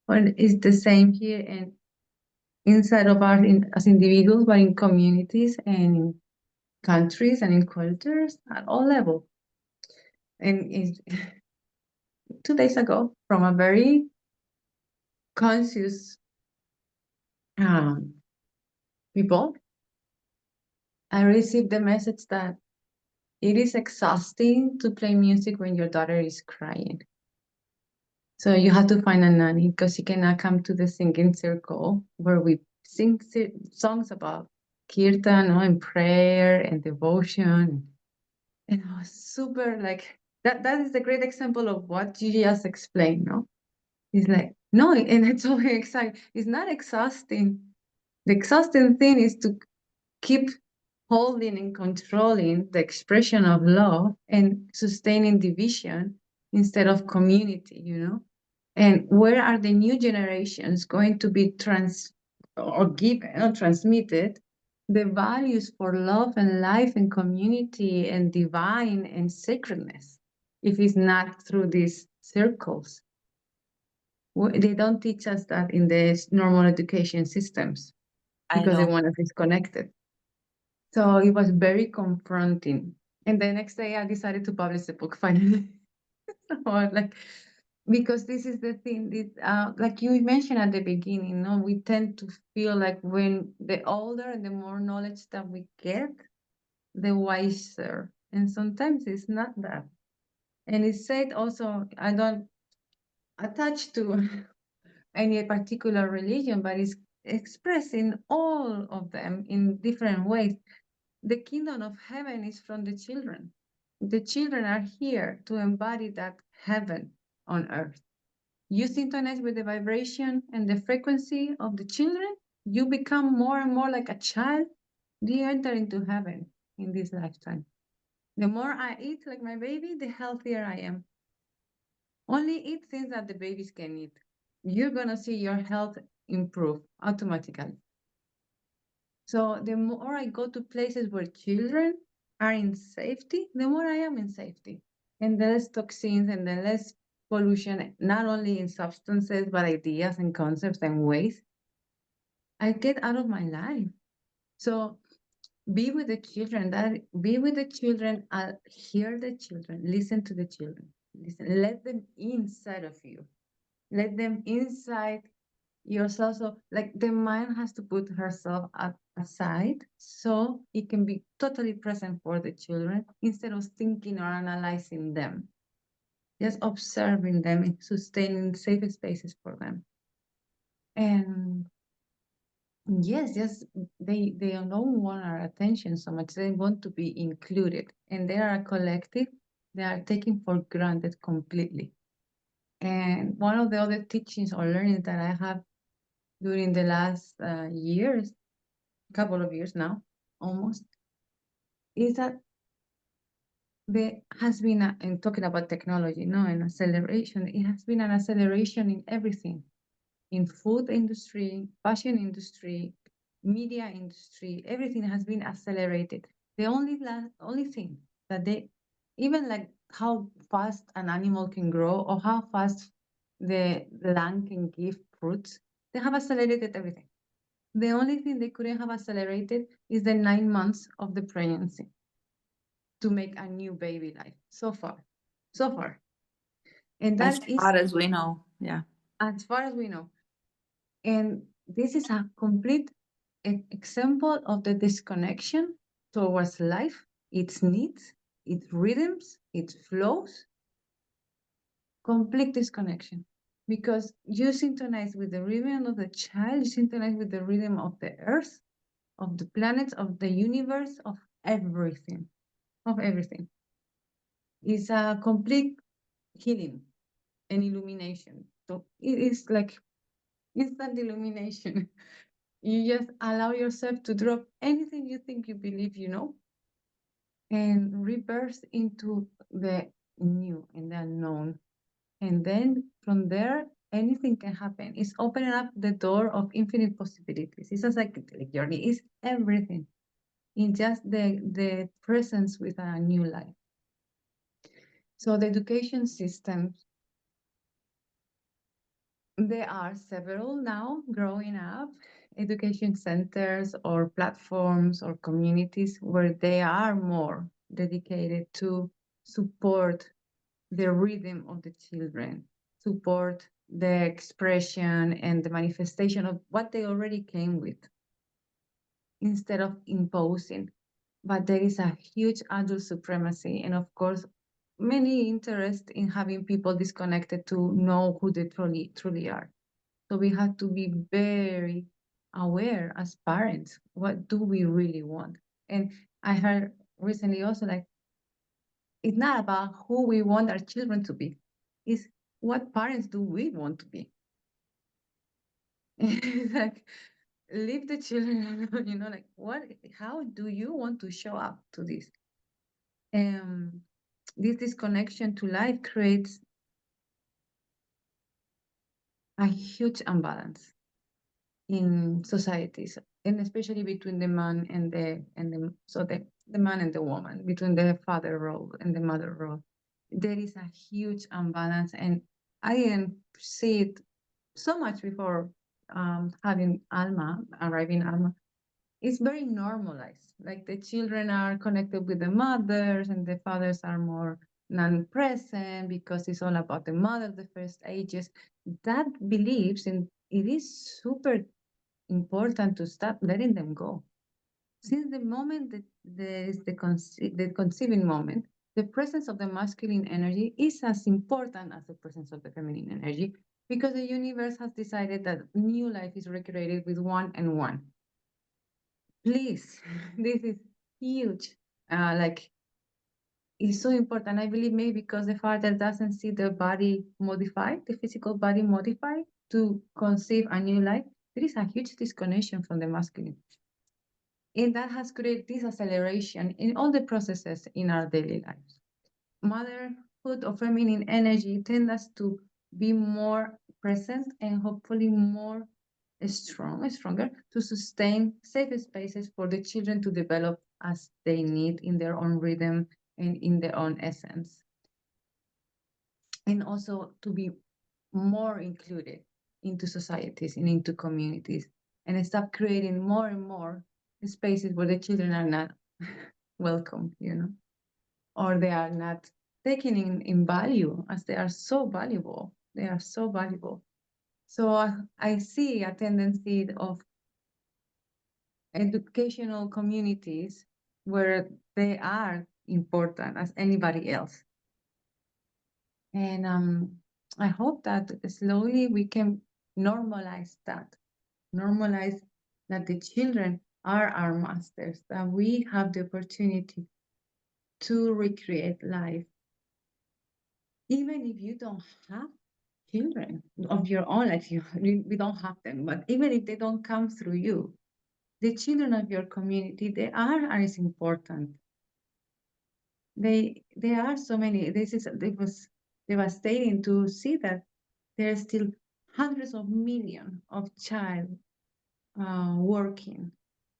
Well, it's the same here and inside of us as individuals, but in communities and in countries and in cultures at all levels. And 2 days ago, from a very conscious people, I received the message that it is exhausting to play music when your daughter is crying. So you have to find a nanny because she cannot come to the singing circle where we sing songs about kirtan and prayer and devotion. And I was super like, that is a great example of what you just explained, no? It's like, no, and it's so exciting. It's not exhausting. The exhausting thing is to keep holding and controlling the expression of love and sustaining division instead of community, And where are the new generations going to be transmitted the values for love and life and community and divine and sacredness if it's not through these circles? They don't teach us that in the normal education systems because they want us disconnected. So it was very confronting. And the next day I decided to publish the book finally. Because this is the thing, like you mentioned at the beginning, we tend to feel like when the older and the more knowledge that we get, the wiser. And sometimes it's not that. And it said also, I don't attach to any particular religion, but it's expressed in all of them in different ways. The kingdom of heaven is from the children. The children are here to embody that heaven on earth. You synchronize with the vibration and the frequency of the children, you become more and more like a child. You enter into heaven in this lifetime. The more I eat like my baby, the healthier I am. Only eat things that the babies can eat. You're going to see your health improve automatically. So the more I go to places where children are in safety, the more I am in safety. And the less toxins and the less pollution, not only in substances, but ideas and concepts and ways, I get out of my life. So be with the children, hear the children, listen to the children, let them inside of you. Let them inside yourself. So like the mind has to put herself aside so it can be totally present for the children instead of thinking or analyzing them. Just observing them and sustaining safe spaces for them. And yes, they don't want our attention so much. They want to be included. And they are a collective. They are taken for granted completely. And one of the other teachings or learnings that I have during the last years, couple of years now, almost, is that there has been, and talking about technology, no, an acceleration. It has been an acceleration in everything, in food industry, fashion industry, media industry. Everything has been accelerated. The only thing that they, even like how fast an animal can grow or how fast the land can give fruits, they have accelerated everything. The only thing they couldn't have accelerated is the 9 months of the pregnancy to make a new baby life so far. And As that is far as we know, yeah. as far as we know. And this is a complete example of the disconnection towards life, its needs, its rhythms, its flows. Complete disconnection. Because you synchronize with the rhythm of the child, you synchronize with the rhythm of the earth, of the planets, of the universe, of everything. Of everything. It's a complete healing and illumination. So it is like instant illumination. You just allow yourself to drop anything you think you believe you know and rebirth into the new and the unknown. And then from there, anything can happen. It's opening up the door of infinite possibilities. It's a psychedelic journey. It's everything in just the presence with a new life. So the education system, there are several now growing up, education centers or platforms or communities where they are more dedicated to support the rhythm of the children, support the expression and the manifestation of what they already came with, instead of imposing. But there is a huge adult supremacy, and of course, many interest in having people disconnected to know who they truly are. So we have to be very aware as parents. What do we really want? And I heard recently also like it's not about who we want our children to be. It's what parents do we want to be. It's like leave the children alone, like how do you want to show up to this? This disconnection to life creates a huge imbalance in societies, and especially between the man and the man and the woman, between the father role and the mother role. There is a huge imbalance, and I didn't see it so much before having arriving Alma. It's very normalized. Like the children are connected with the mothers, and the fathers are more non-present because it's all about the mother, the first ages. That beliefs, and it is super important to stop letting them go. Since the moment that there is the conceiving moment, the presence of the masculine energy is as important as the presence of the feminine energy, because the universe has decided that new life is recreated with one and one. Please, this is huge. Like, it's so important. I believe maybe because the father doesn't see the body modified, the physical body modified to conceive a new life, there is a huge disconnection from the masculine. And that has created this acceleration in all the processes in our daily lives. Motherhood or feminine energy tends us to be more present and hopefully more stronger to sustain safe spaces for the children to develop as they need in their own rhythm and in their own essence. And also to be more included into societies and into communities, and stop creating more and more spaces where the children are not welcome, or they are not taken in value, as they are so valuable. They are so valuable. So I see a tendency of educational communities where they are important as anybody else. And I hope that slowly we can normalize that the children are our masters, that we have the opportunity to recreate life. Even if you don't have children of your own, like we don't have them, but even if they don't come through you, the children of your community, they are as important. There are so many. It was devastating to see that there are still hundreds of millions of child working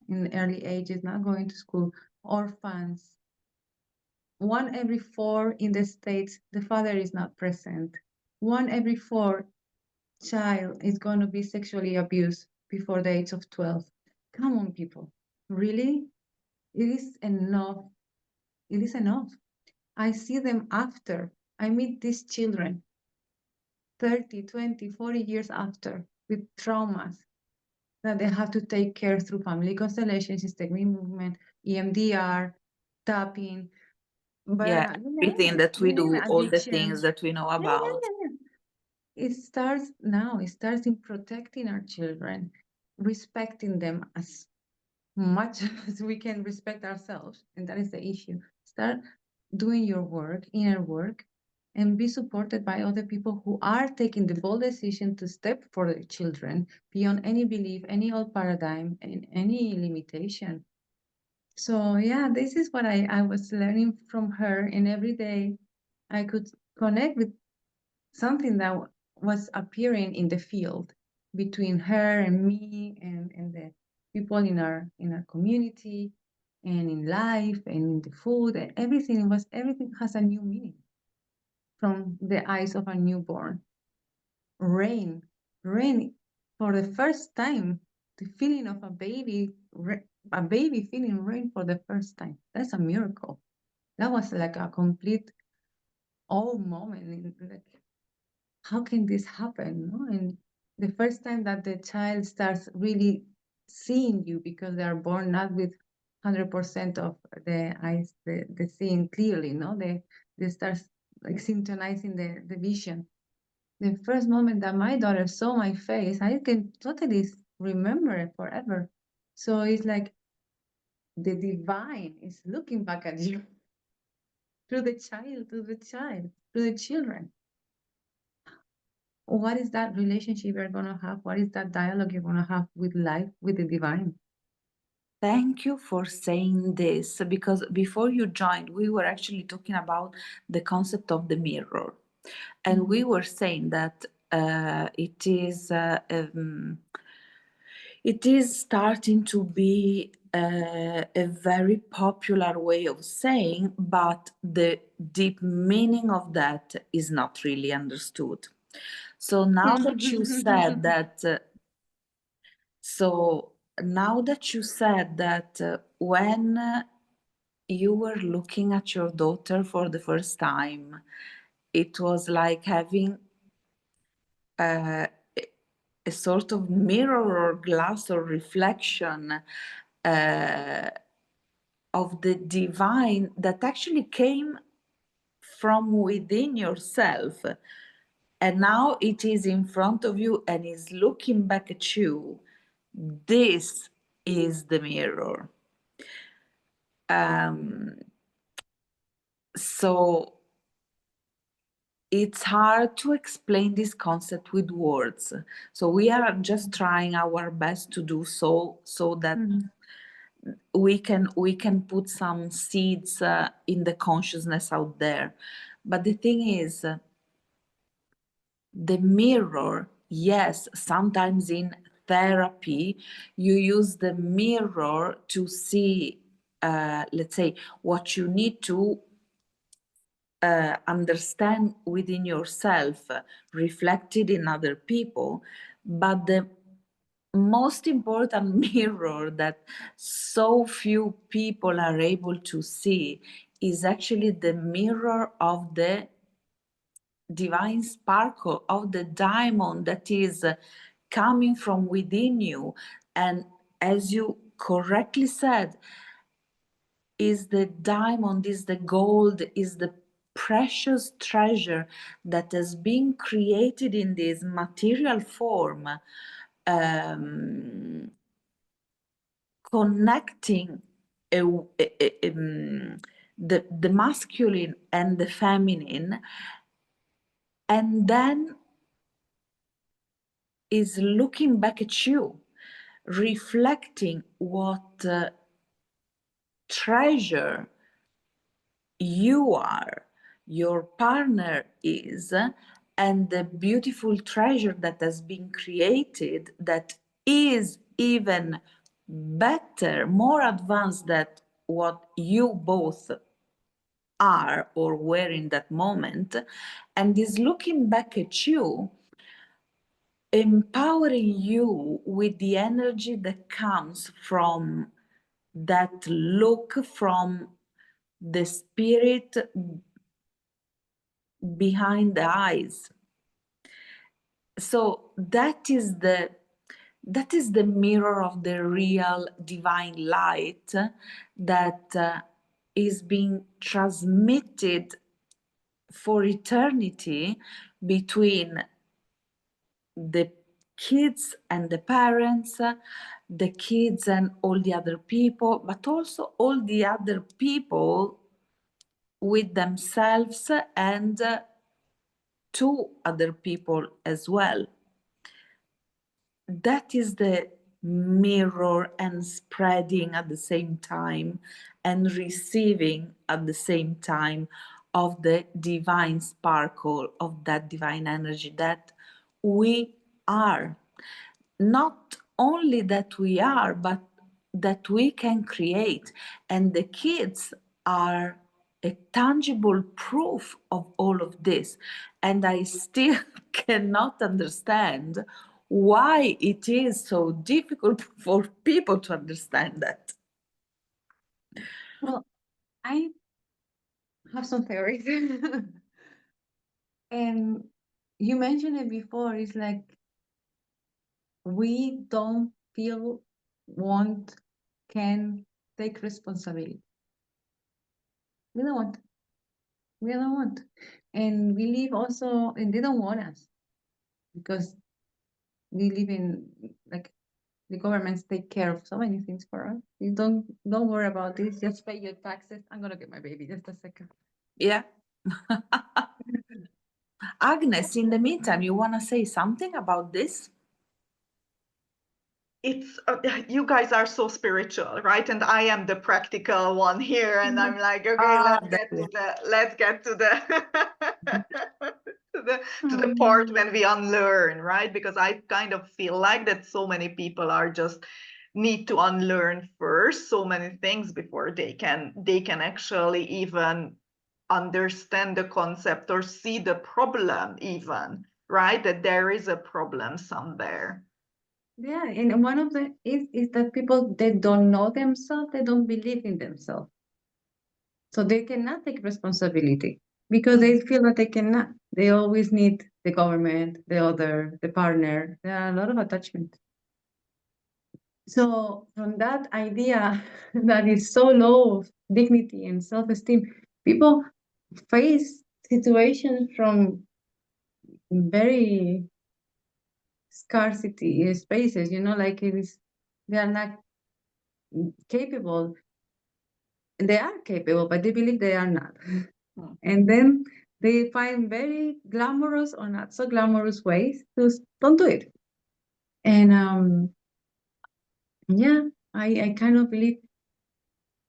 in early ages, not going to school, orphans. 1 every 4 in the States, the father is not present. 1 every 4 child is going to be sexually abused before the age of 12. Come on, people. Really? It is enough. It is enough. I see them after. I meet these children 30, 20, 40 years after with traumas that they have to take care through family constellations, systemic movement, EMDR, tapping, but Yeah, everything that we do, all the things addiction. that we know Yeah, about. yeah, yeah. It starts now. It starts in protecting our children, respecting them as much as we can respect ourselves, and that is the issue. Start doing your work, inner work, and be supported by other people who are taking the bold decision to step for their children beyond any belief, any old paradigm, and any limitation. So yeah, this is what I was learning from her, and every day I could connect with something that was appearing in the field between her and me and the people in our community and in life and in the food and everything has a new meaning from the eyes of a newborn. Rain for the first time, the feeling of a baby feeling rain for the first time, that's a miracle. That was like a complete oh moment, like how can this happen, no? And the first time that the child starts really seeing you, because they are born not with 100% of the eyes, the seeing clearly, no? They start like synchronizing the vision. The first moment that my daughter saw my face, I can totally remember it forever. So it's like the divine is looking back at you through the child, through the children. What is that relationship you're going to have? What is that dialogue you're going to have with life, with the divine? Thank you for saying this, because before you joined, we were actually talking about the concept of the mirror. And we were saying that it is starting to be a very popular way of saying, but the deep meaning of that is not really understood. So now that you said that, when you were looking at your daughter for the first time, it was like having a sort of mirror or glass or reflection of the divine that actually came from within yourself. And now it is in front of you and is looking back at you. This is the mirror. So it's hard to explain this concept with words. So we are just trying our best to do so that we can put some seeds in the consciousness out there. But the thing is, the mirror, yes, sometimes in therapy you use the mirror to see, let's say, what you need to understand within yourself, reflected in other people. But the most important mirror that so few people are able to see is actually the mirror of the divine sparkle, of the diamond that is coming from within you. And as you correctly said, is the diamond, is the gold, is the precious treasure that has been created in this material form, connecting the masculine and the feminine, and then is looking back at you, reflecting what treasure you are, your partner is, and the beautiful treasure that has been created that is even better, more advanced than what you both are or were in that moment, and is looking back at you, empowering you with the energy that comes from that look, from the spirit behind the eyes. So that is the mirror of the real divine light that is being transmitted for eternity between the kids and the parents, the kids and all the other people, but also all the other people with themselves and to other people as well. That is the mirror and spreading at the same time and receiving at the same time of the divine sparkle of that divine energy that we are. Not only that we are, but that we can create. And the kids are a tangible proof of all of this. And I still cannot understand why it is so difficult for people to understand that. Well, I have some theories. And you mentioned it before, it's like we don't feel, want, can take responsibility. We don't want. We don't want. And we live also, and they don't want us because we live in, like, the governments take care of so many things for us. You don't worry about this. Just pay your taxes. I'm gonna get my baby. Just a second. Yeah. Agnes, in the meantime, you want to say something about this? It's you guys are so spiritual, right? And I am the practical one here, and I'm like, okay, let's get to the to the part when we unlearn, right? Because I kind of feel like that so many people are just need to unlearn first so many things before they can actually even understand the concept or see the problem even, right? That there is a problem somewhere. Yeah, and one of the is that people, they don't know themselves, they don't believe in themselves. So they cannot take responsibility because they feel that they cannot. They always need the government, the partner. There are a lot of attachment. So from that idea that is so low of dignity and self-esteem, people face situations from very scarcity spaces, like they are not capable. They are capable, but they believe they are not. And then they find very glamorous or not so glamorous ways to don't do it. And yeah, I kind of believe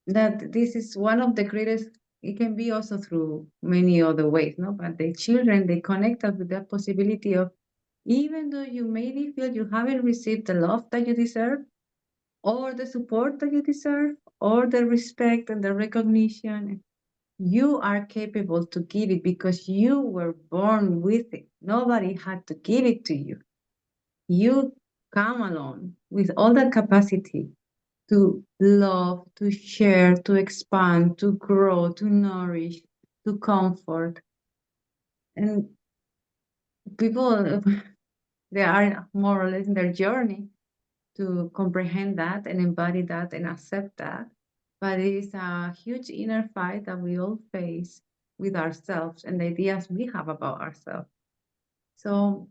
that this is one of the greatest. It can be also through many other ways, no? But the children, they connect us with that possibility of, even though you maybe feel you haven't received the love that you deserve, or the support that you deserve, or the respect and the recognition, you are capable to give it because you were born with it. Nobody had to give it to you. You come along with all that capacity to love, to share, to expand, to grow, to nourish, to comfort. And people, they are more or less in their journey to comprehend that and embody that and accept that. But it is a huge inner fight that we all face with ourselves and the ideas we have about ourselves. So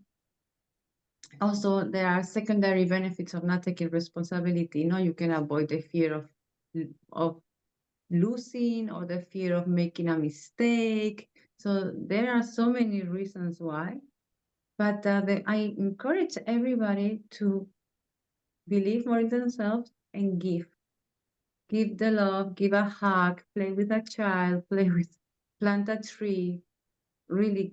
also there are secondary benefits of not taking responsibility. You can avoid the fear of losing or the fear of making a mistake. So there are so many reasons why. But I encourage everybody to believe more in themselves and give. give the love, give a hug, play with a child, plant a tree. Really,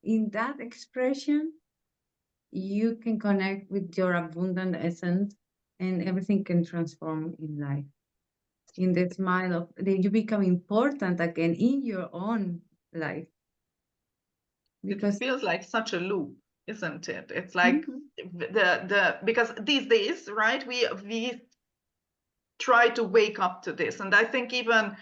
in that expression, you can connect with your abundant essence, and everything can transform in life. In the smile of that, you become important again in your own life. Because it feels like such a loop, isn't it? It's like because these days, right, we try to wake up to this. And I think even,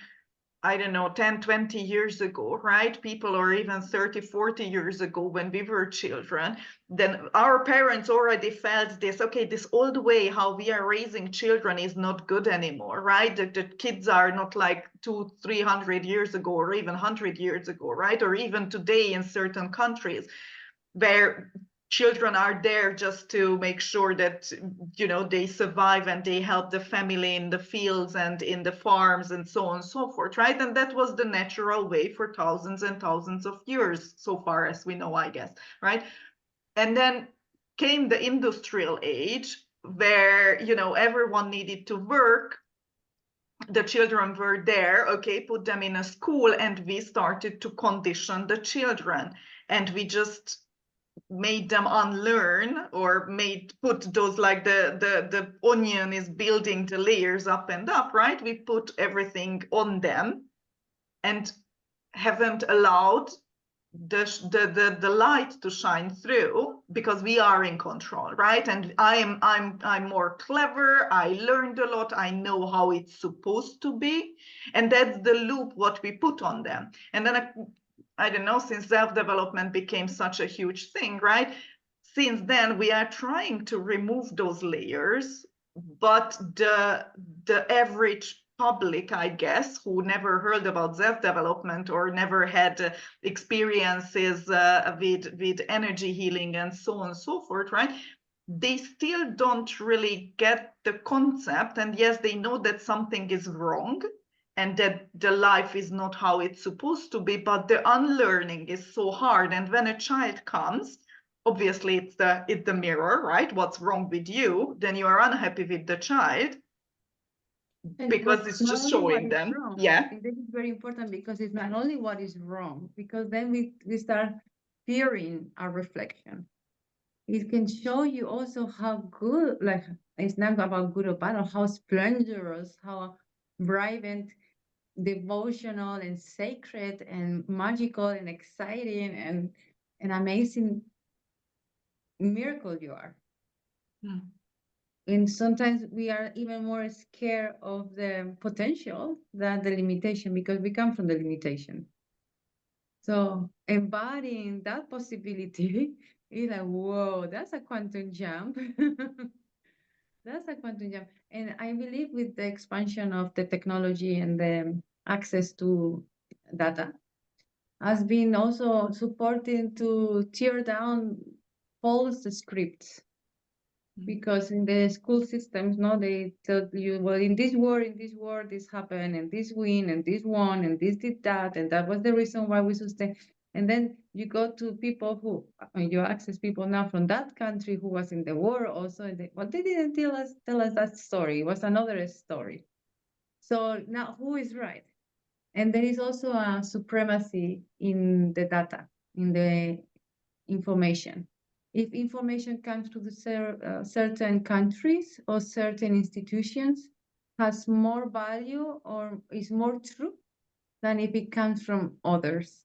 I don't know, 10, 20 years ago, right? People, or even 30, 40 years ago when we were children, then our parents already felt this, okay, this old way how we are raising children is not good anymore, right? The kids are not like 200, 300 years ago, or even 100 years ago, right? Or even today in certain countries where children are there just to make sure that, you know, they survive and they help the family in the fields and in the farms and so on and so forth, right? And that was the natural way for thousands and thousands of years, so far as we know, I guess, right? And then came the industrial age where, you know, everyone needed to work. The children were there, okay, put them in a school, and we started to condition the children, and we just made them unlearn, or put those, like the onion is building the layers up and up, right? We put everything on them and haven't allowed the light to shine through, because we are in control, right? And I'm more clever, I learned a lot, I know how it's supposed to be, and that's the loop what we put on them. And then I don't know, since self-development became such a huge thing, right? Since then, we are trying to remove those layers, but the average public, I guess, who never heard about self-development or never had experiences with energy healing and so on and so forth, right? They still don't really get the concept. And yes, they know that something is wrong, and that the life is not how it's supposed to be, but the unlearning is so hard. And when a child comes, obviously it's the mirror, right? What's wrong with you? Then you are unhappy with the child, because it's not just only what showing is them. wrong, Yeah. and this is very important, because it's not only what is wrong, because then we start fearing our reflection. It can show you also how good, like, it's not about good or bad, or how splendorous, how vibrant, devotional, and sacred, and magical, and exciting, and an amazing miracle you are. And sometimes we are even more scared of the potential than the limitation, because we come from the limitation. So embodying that possibility is like, whoa, that's a quantum jump. That's a quantum jump. And I believe with the expansion of the technology and the access to data has been also supporting to tear down false scripts. Because in the school systems, no, they tell you, well, in this war, this happened, and this win, and this won, and this did that, and that was the reason why we sustain. And then you go to people who, you access people now from that country who was in the war also, and they didn't tell us that story. It was another story. So now who is right? And there is also a supremacy in the data, in the information. If information comes to the certain countries or certain institutions, has more value or is more true than if it comes from others.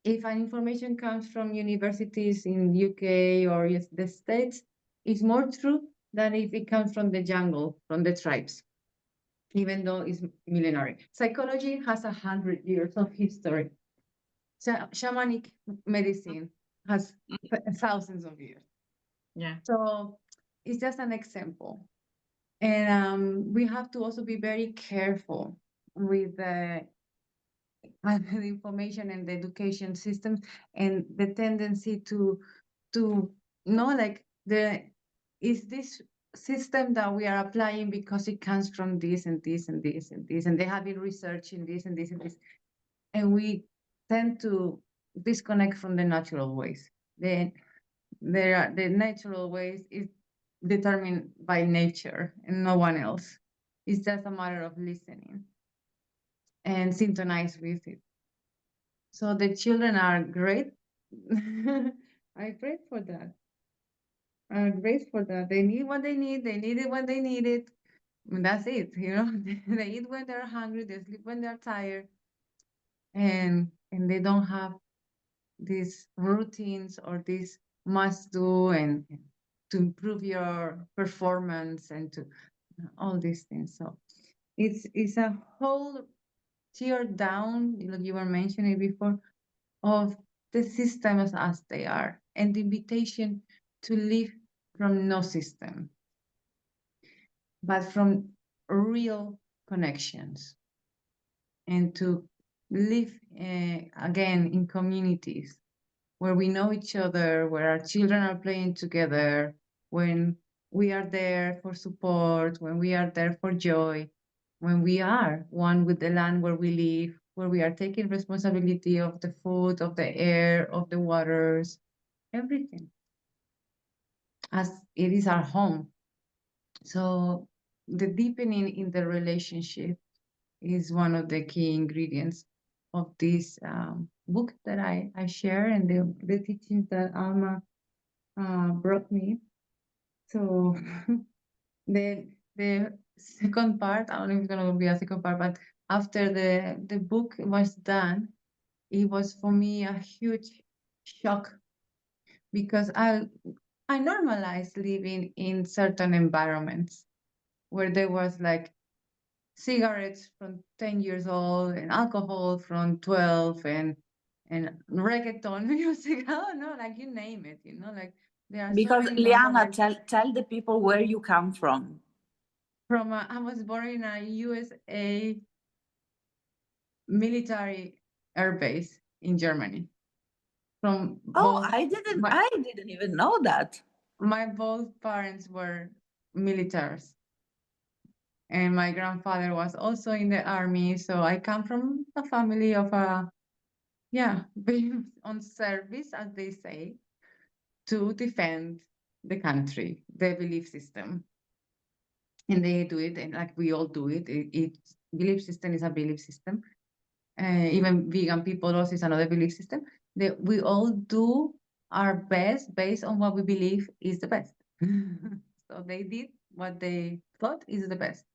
If an information comes from universities in UK or the States, it's more true than if it comes from the jungle, from the tribes, even though it's millenary. Psychology has 100 years of history. Shamanic medicine has thousands of years. Yeah. So it's just an example. And we have to also be very careful with the information and the education systems, and the tendency to know, like, is this system that we are applying because it comes from this and this and this and this, and they have been researching this and this and this, and we tend to disconnect from the natural ways. The natural ways is determined by nature and no one else. It's just a matter of listening and synchronize with it. So the children are great. I pray for that. Are great for that. They need what they need. They need it when they need it. And that's it. You know, they eat when they're hungry. They sleep when they're tired, and they don't have these routines or this must do and to improve your performance and to all these things. So it's a whole tear down, like you were mentioning before, of the systems as they are, and the invitation to live from no system, but from real connections, and to live again in communities where we know each other, where our children are playing together, when we are there for support, when we are there for joy, when we are one with the land where we live, where we are taking responsibility of the food, of the air, of the waters, everything, as it is our home. So the deepening in the relationship is one of the key ingredients of this book that I share, and the teachings that Alma brought me. So the second part, I don't know if it's gonna be a second part, but after the book was done, it was for me a huge shock, because I normalized living in certain environments where there was like cigarettes from 10 years old and alcohol from 12 and reggaeton music. I don't know, like you name it, you know, like there are so Because many Liana, normalized. tell the people where you come from. I was born in a USA military air base in Germany. From Oh, both I didn't even know that. my both parents were militaries, and my grandfather was also in the army. So I come from a family of being on service, as they say, to defend the country, the belief system. And they do it, and like we all do it. Belief system is a belief system. Even vegan people also is another belief system. We all do our best based on what we believe is the best. So they did what they thought is the best.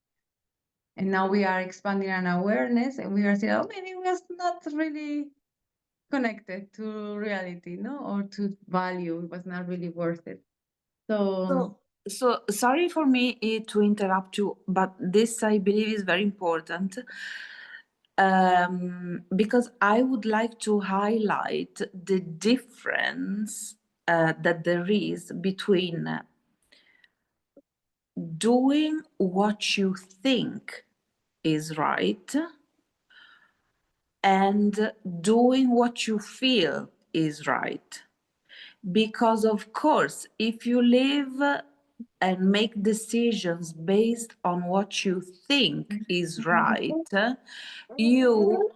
And now we are expanding an awareness, and we are saying, oh, maybe it was not really connected to reality, no, or to value. It was not really worth it. So So sorry for me to interrupt you, but this I believe is very important, because I would like to highlight the difference that there is between doing what you think is right and doing what you feel is right. Because, of course, if you live and make decisions based on what you think is right, you,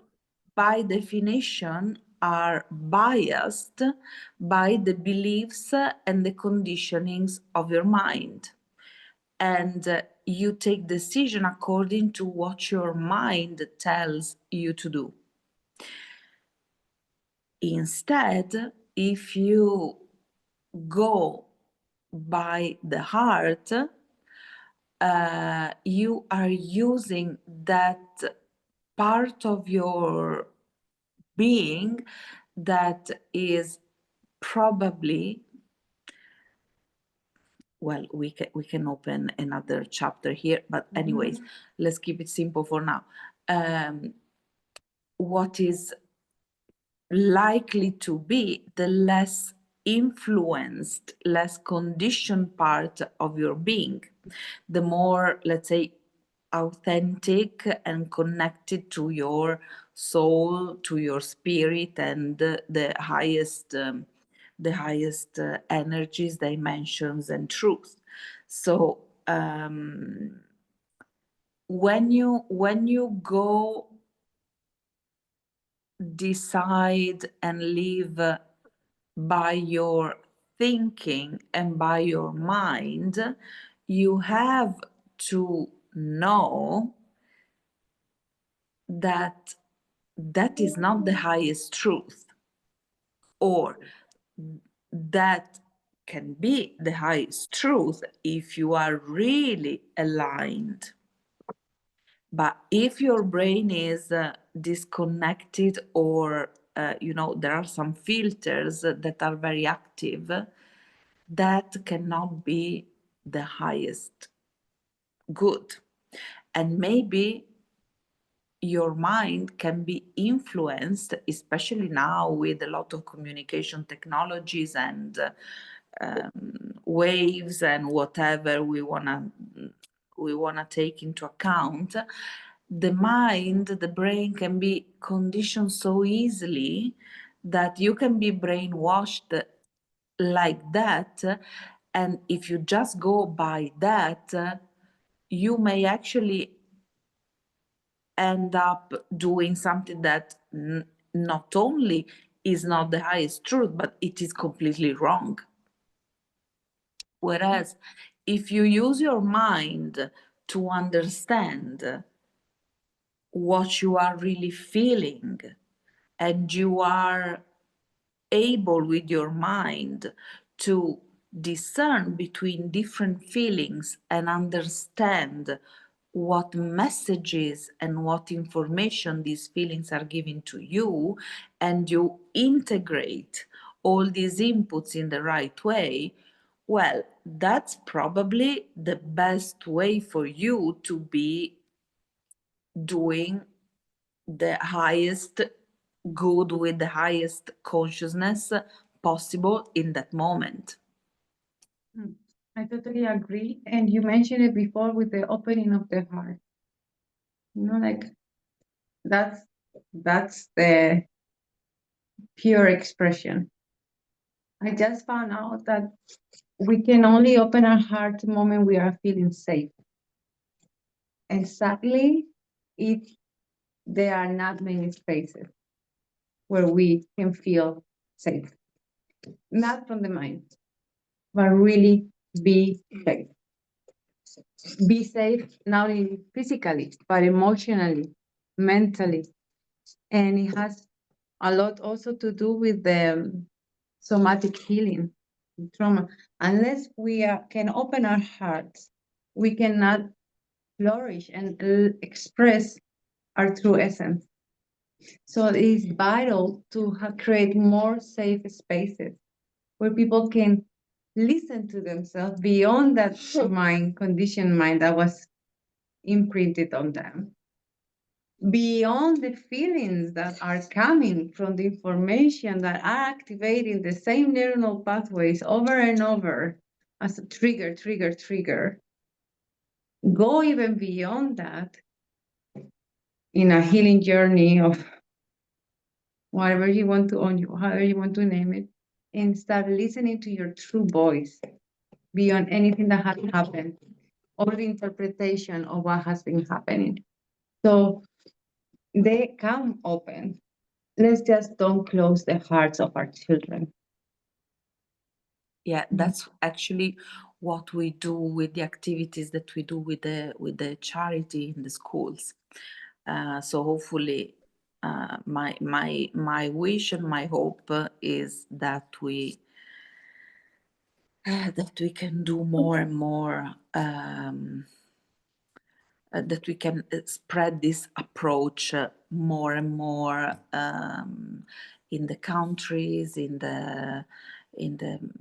by definition, are biased by the beliefs and the conditionings of your mind. And you take decision according to what your mind tells you to do. Instead, if you go by the heart, you are using that part of your being that is probably, well, we can open another chapter here, but anyways, let's keep it simple for now. What is likely to be the less influenced, less conditioned part of your being, the more, let's say, authentic and connected to your soul, to your spirit, and the highest energies, dimensions, and truths. So when you go decide and live by your thinking and by your mind, you have to know that that is not the highest truth, or that can be the highest truth if you are really aligned. But if your brain is disconnected, or there are some filters that are very active, that cannot be the highest good. And maybe your mind can be influenced, especially now with a lot of communication technologies and waves and whatever we wanna take into account. The mind, the brain can be conditioned so easily that you can be brainwashed like that. And if you just go by that, you may actually end up doing something that not only is not the highest truth, but it is completely wrong. Whereas if you use your mind to understand what you are really feeling, and you are able with your mind to discern between different feelings and understand what messages and what information these feelings are giving to you, and you integrate all these inputs in the right way, well, that's probably the best way for you to be doing the highest good with the highest consciousness possible in that moment. I totally agree. And you mentioned it before with the opening of the heart. Like that's the pure expression. I just found out that we can only open our heart the moment we are feeling safe. And sadly, there are not many spaces where we can feel safe. Not from the mind, but really be safe. Be safe not only physically, but emotionally, mentally. And it has a lot also to do with the somatic healing, trauma. Unless we can open our hearts, we cannot flourish and express our true essence. So it is vital to create more safe spaces where people can listen to themselves beyond that conditioned mind that was imprinted on them, beyond the feelings that are coming from the information that are activating the same neuronal pathways over and over as a trigger. Go even beyond that in a healing journey of whatever you want to own, however you want to name it, and start listening to your true voice beyond anything that has happened or the interpretation of what has been happening. So they come open. Let's just don't close the hearts of our children. Yeah, that's actually what we do with the activities that we do with the charity in the schools. So hopefully, my wish and my hope is that we can do more and more, that we can spread this approach more and more in the countries, in the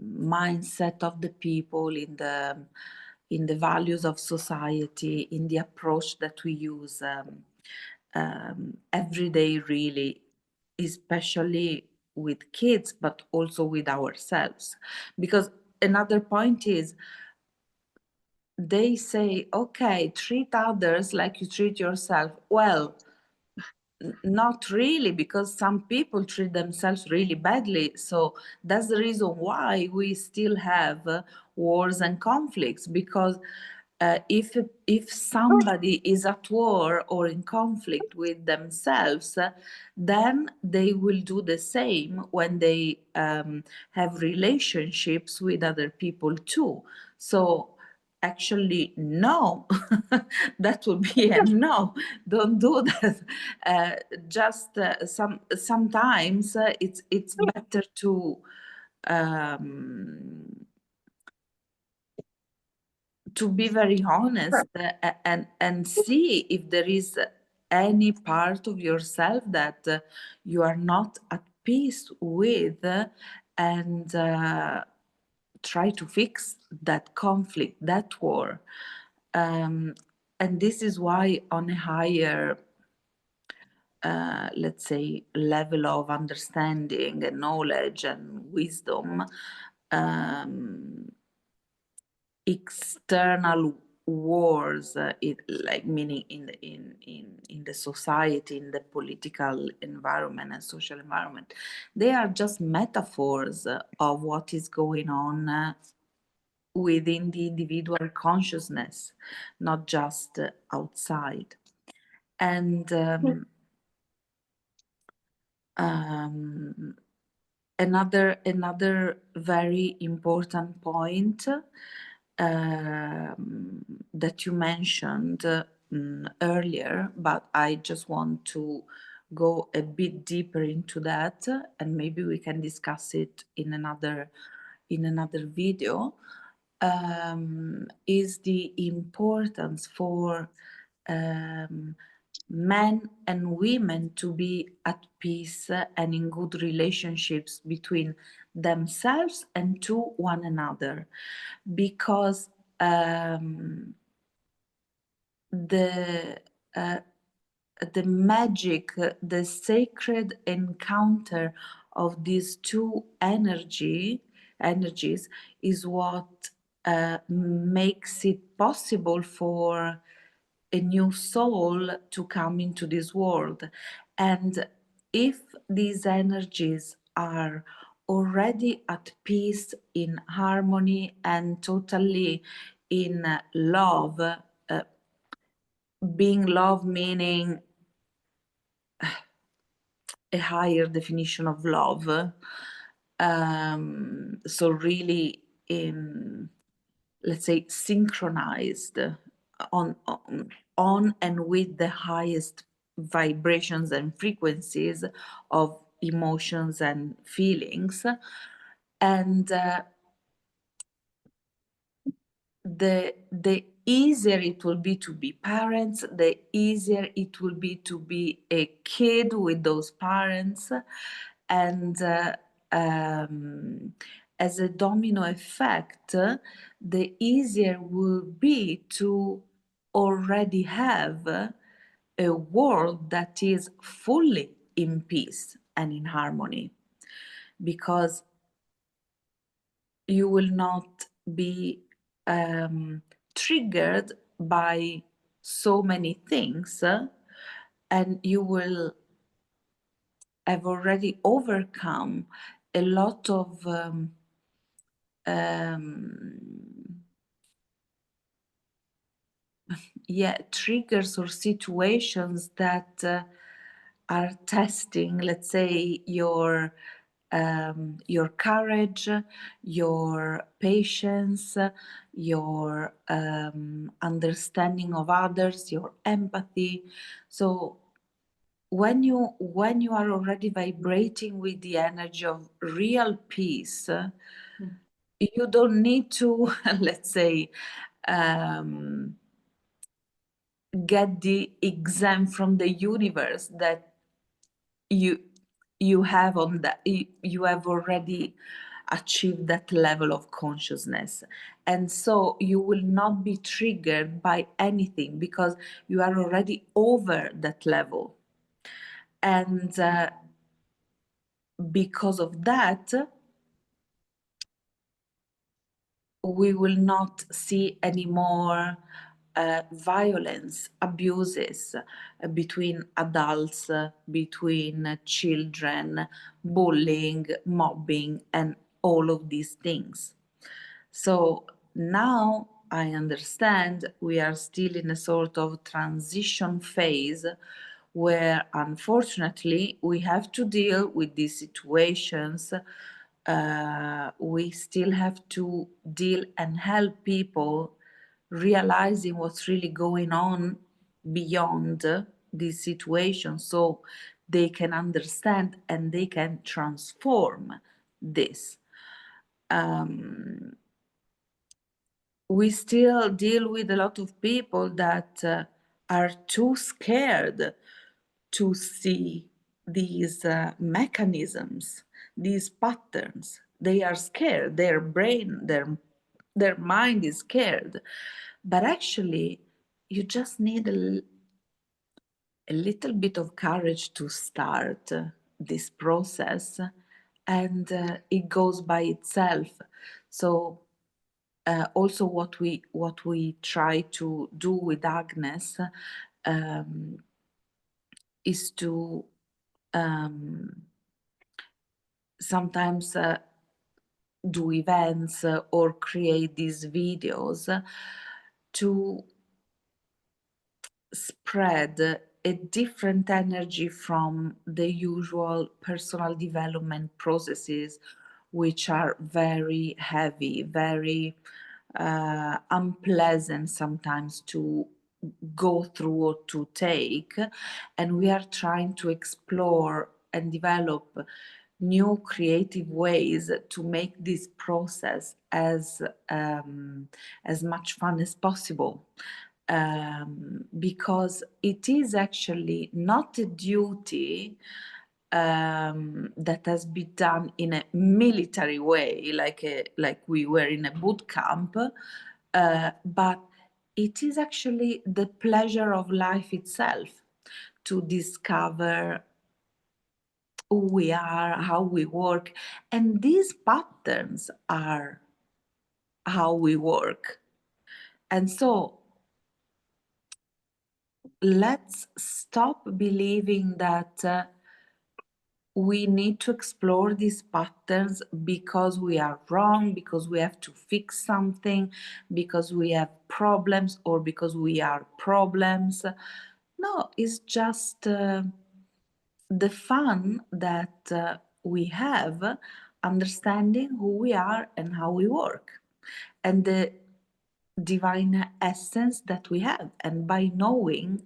mindset of the people, in the values of society, in the approach that we use every day, really, especially with kids, but also with ourselves. Because another point is, they say, okay, treat others like you treat yourself. Well, not really, because some people treat themselves really badly. So that's the reason why we still have wars and conflicts, because if somebody is at war or in conflict with themselves, then they will do the same when they have relationships with other people too. So actually no. That would be a no, don't do that. Just sometimes it's better to be very honest and see if there is any part of yourself that you are not at peace with, and try to fix that conflict, that war. And this is why on a higher, let's say, level of understanding and knowledge and wisdom, external wars, like meaning in the society, in the political environment and social environment, they are just metaphors of what is going on within the individual consciousness, not just outside. And another very important point that you mentioned earlier, but I just want to go a bit deeper into that, and maybe we can discuss it in another video, is the importance for men and women to be at peace and in good relationships between themselves and to one another, because the magic, the sacred encounter of these two energies is what makes it possible for a new soul to come into this world. And if these energies are already at peace, in harmony, and totally in love, being love meaning a higher definition of love, so really let's say synchronized on and with the highest vibrations and frequencies of emotions and feelings, and the easier it will be to be parents, the easier it will be to be a kid with those parents, and as a domino effect, the easier will be to already have a world that is fully in peace and in harmony, because you will not be triggered by so many things, and you will have already overcome a lot of triggers or situations that are testing, let's say, your courage, your patience, your understanding of others, your empathy. So when you are already vibrating with the energy of real peace, you don't need to, let's say, get the exam from the universe that you have on that. You have already achieved that level of consciousness, and so you will not be triggered by anything because you are already over that level. And because of that, we will not see any more violence, abuses between adults, between children, bullying, mobbing, and all of these things. So now I understand we are still in a sort of transition phase where unfortunately we have to deal with these situations. We still have to deal and help people realizing what's really going on beyond this situation, so they can understand and they can transform this. We still deal with a lot of people that are too scared to see these mechanisms, these patterns. They are scared. Their brain, their mind is scared. But actually, you just need a little bit of courage to start this process, and it goes by itself. So also what we try to do with Agnes is to sometimes do events or create these videos to spread a different energy from the usual personal development processes, which are very heavy, very unpleasant sometimes to go through or to take. And we are trying to explore and develop new creative ways to make this process as much fun as possible. Because it is actually not a duty that has been done in a military way, like we were in a boot camp, but it is actually the pleasure of life itself to discover who we are, how we work, and these patterns are how we work. And so let's stop believing that we need to explore these patterns because we are wrong, because we have to fix something, because we have problems, or because we are problems. No, it's just the fun that we have understanding who we are and how we work, and the divine essence that we have. And by knowing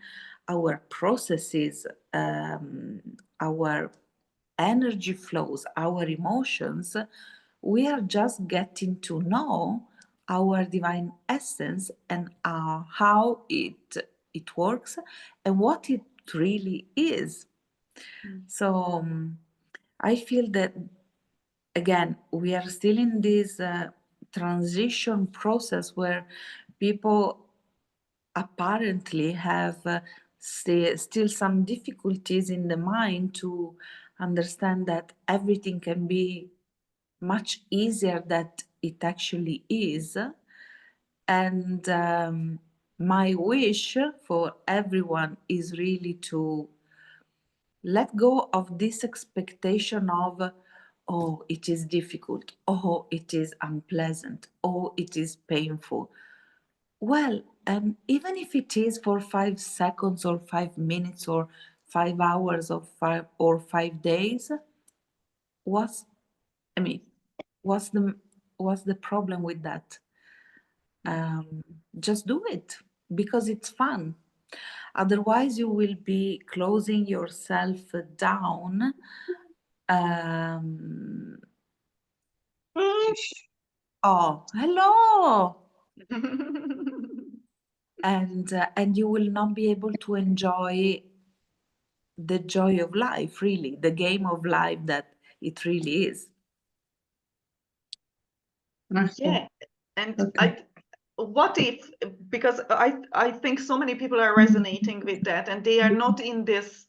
our processes, our energy flows, our emotions, we are just getting to know our divine essence and how it works and what it really is. So I feel that, again, we are still in this transition process where people apparently have still some difficulties in the mind to understand that everything can be much easier than it actually is. And my wish for everyone is really to let go of this expectation of, oh, it is difficult, oh, it is unpleasant, oh, it is painful. Well, even if it is for 5 seconds or 5 minutes or 5 hours or 5 days, what's I mean, what's the problem with that? Just do it because it's fun. Otherwise, you will be closing yourself down. Oh, hello. And you will not be able to enjoy the joy of life, really, the game of life that it really is. Yeah, and Okay. what if, because I think so many people are resonating with that, and they are not in this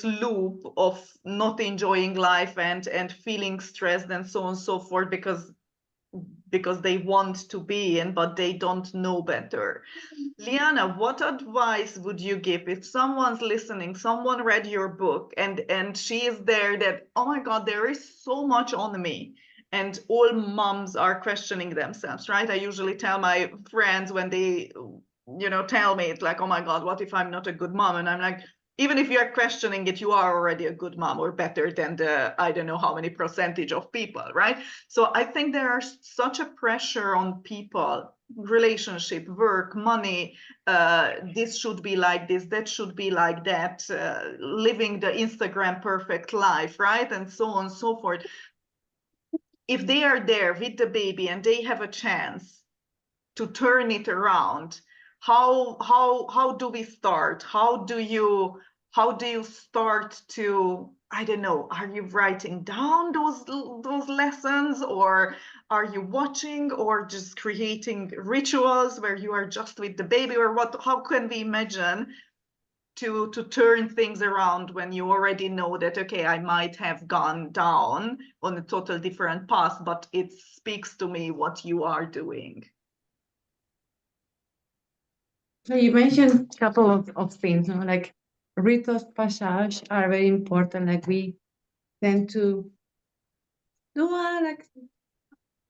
loop of not enjoying life and feeling stressed and so on and so forth because they want to be in, but they don't know better. Liana, what advice would you give if someone's listening, someone read your book and she is there that, oh my God, there is so much on me. And all moms are questioning themselves, right? I usually tell my friends when they, tell me, it's like, oh my God, what if I'm not a good mom? And I'm like, even if you're questioning it, you are already a good mom or better than the, I don't know how many percentage of people, right? So I think there are such a pressure on people relationship, work, money, this should be like this, that should be like that, living the Instagram perfect life, right? And so on and so forth. If they are there with the baby and they have a chance to turn it around, how do we start? How do you start to, I don't know, are you writing down those lessons, or are you watching, or just creating rituals where you are just with the baby, or what? How can we imagine to turn things around when you already know that, okay, I might have gone down on a total different path, but it speaks to me what you are doing? So you mentioned a couple of things, like rites of passage are very important. Like we tend to do like,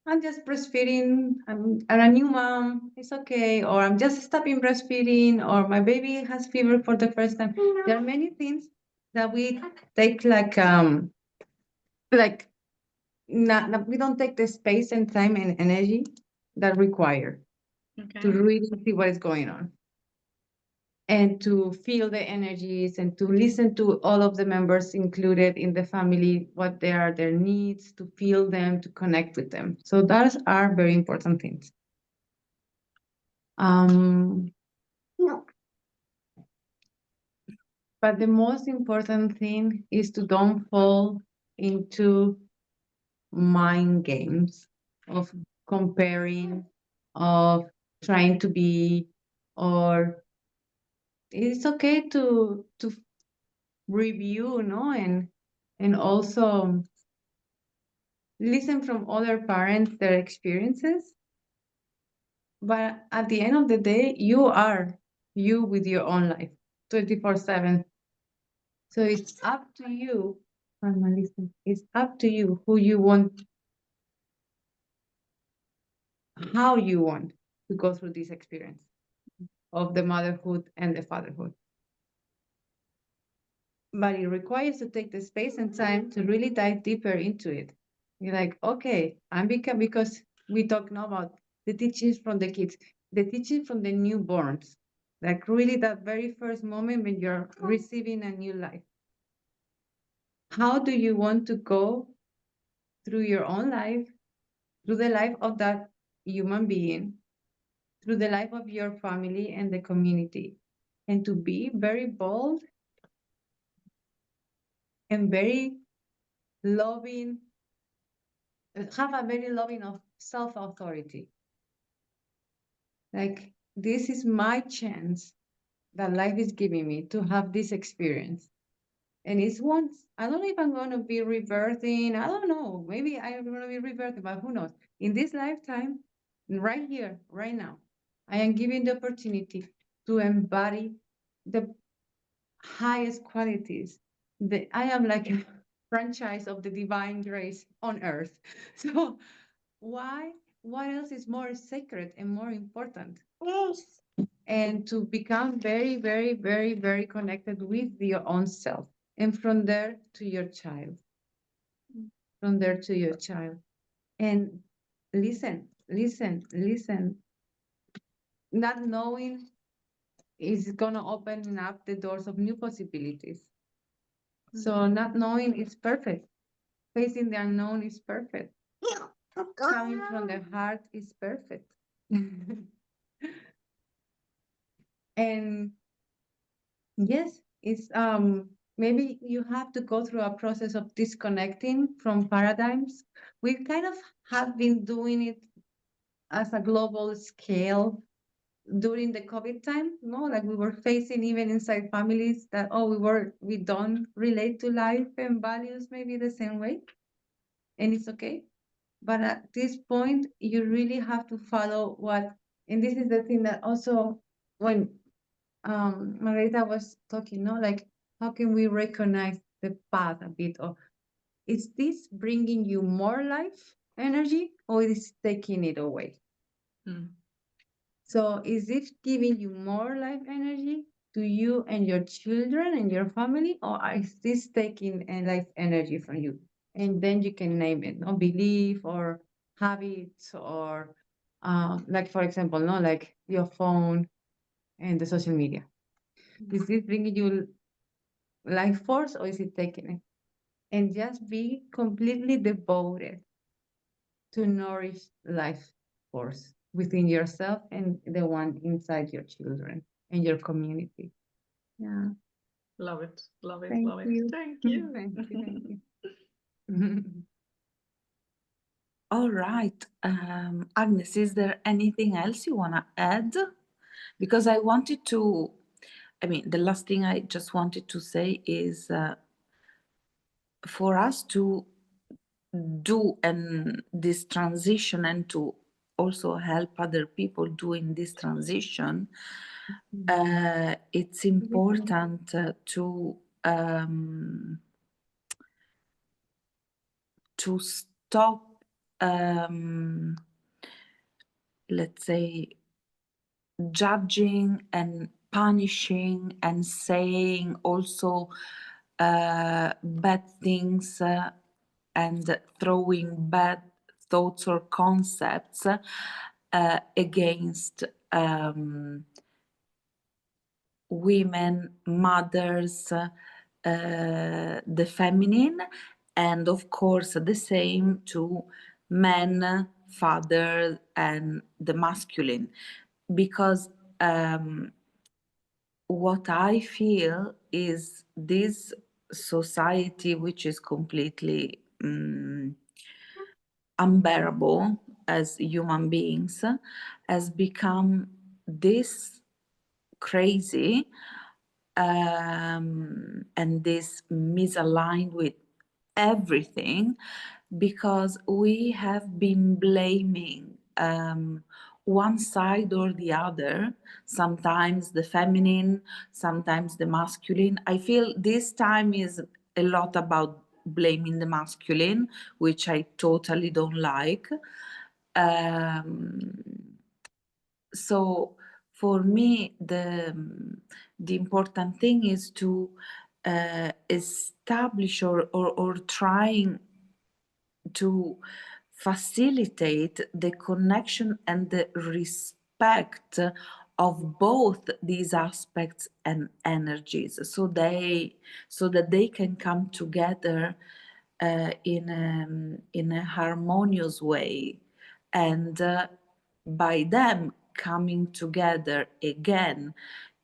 I'm just breastfeeding, I'm a new mom, it's okay, or I'm just stopping breastfeeding, or my baby has fever for the first time. There are many things that we take like we don't take the space and time and energy that require to really see what is going on, and to feel the energies, and to listen to all of the members included in the family, what they are their needs, to feel them, to connect with them. So those are very important things. No. But the most important thing is to don't fall into mind games of comparing, of trying to be, or it's okay to review, and also listen from other parents, their experiences. But at the end of the day, you are you with your own life 24/7. So it's up to you, Alma, listen, it's up to you who you want, how you want to go through this experience of the motherhood and the fatherhood. But it requires to take the space and time to really dive deeper into it. You're like, okay, because we talk now about the teachings from the kids, the teaching from the newborns, like really that very first moment when you're receiving a new life. How do you want to go through your own life, through the life of that human being, through the life of your family and the community, and to be very bold and very loving, have a very loving of self-authority. Like, this is my chance that life is giving me to have this experience. And it's once, I don't know if I'm going to be rebirthing. I don't know. Maybe I'm going to be rebirthing, but who knows? In this lifetime, right here, right now, I am given the opportunity to embody the highest qualities. I am like a franchise of the divine grace on earth. So why? What else is more sacred and more important? Yes. And to become very, very, very, very connected with your own self. And from there to your child. From there to your child. And listen, listen, listen. Not knowing is going to open up the doors of new possibilities. So not knowing is perfect. Facing the unknown is perfect. Coming from the heart is perfect. And yes, it's maybe you have to go through a process of disconnecting from paradigms. We kind of have been doing it as a global scale during the COVID time, like we were facing even inside families that, we don't relate to life and values maybe the same way. And it's okay. But at this point, you really have to follow and this is the thing that also when Margarita was talking, like, how can we recognize the path a bit of, is this bringing you more life energy or is it taking it away? So is it giving you more life energy to you and your children and your family, or is this taking life energy from you? And then you can name it, belief or habits or Like for example, no, like your phone and the social media. Is this bringing you life force or is it taking it? And just be completely devoted to nourish life force within yourself and the one inside your children and your community. Yeah. Love it, love it, Thank love it. you. Thank you. Thank you. Thank you. All right. Agnes, is there anything else you want to add? Because I wanted to, the last thing I just wanted to say is for us to do this transition and to also help other people doing this transition, it's important to stop, let's say, judging and punishing and saying also bad things and throwing bad thoughts or concepts against women, mothers, the feminine, and of course the same to men, father, and the masculine, because what I feel is this society, which is completely unbearable as human beings, has become this crazy and this misaligned with everything, because we have been blaming one side or the other, sometimes the feminine, sometimes the masculine. I feel this time is a lot about blaming the masculine, which I totally don't like. So for me, the important thing is to establish or trying to facilitate the connection and the respect of both these aspects and energies, so that they can come together in a harmonious way, and by them coming together again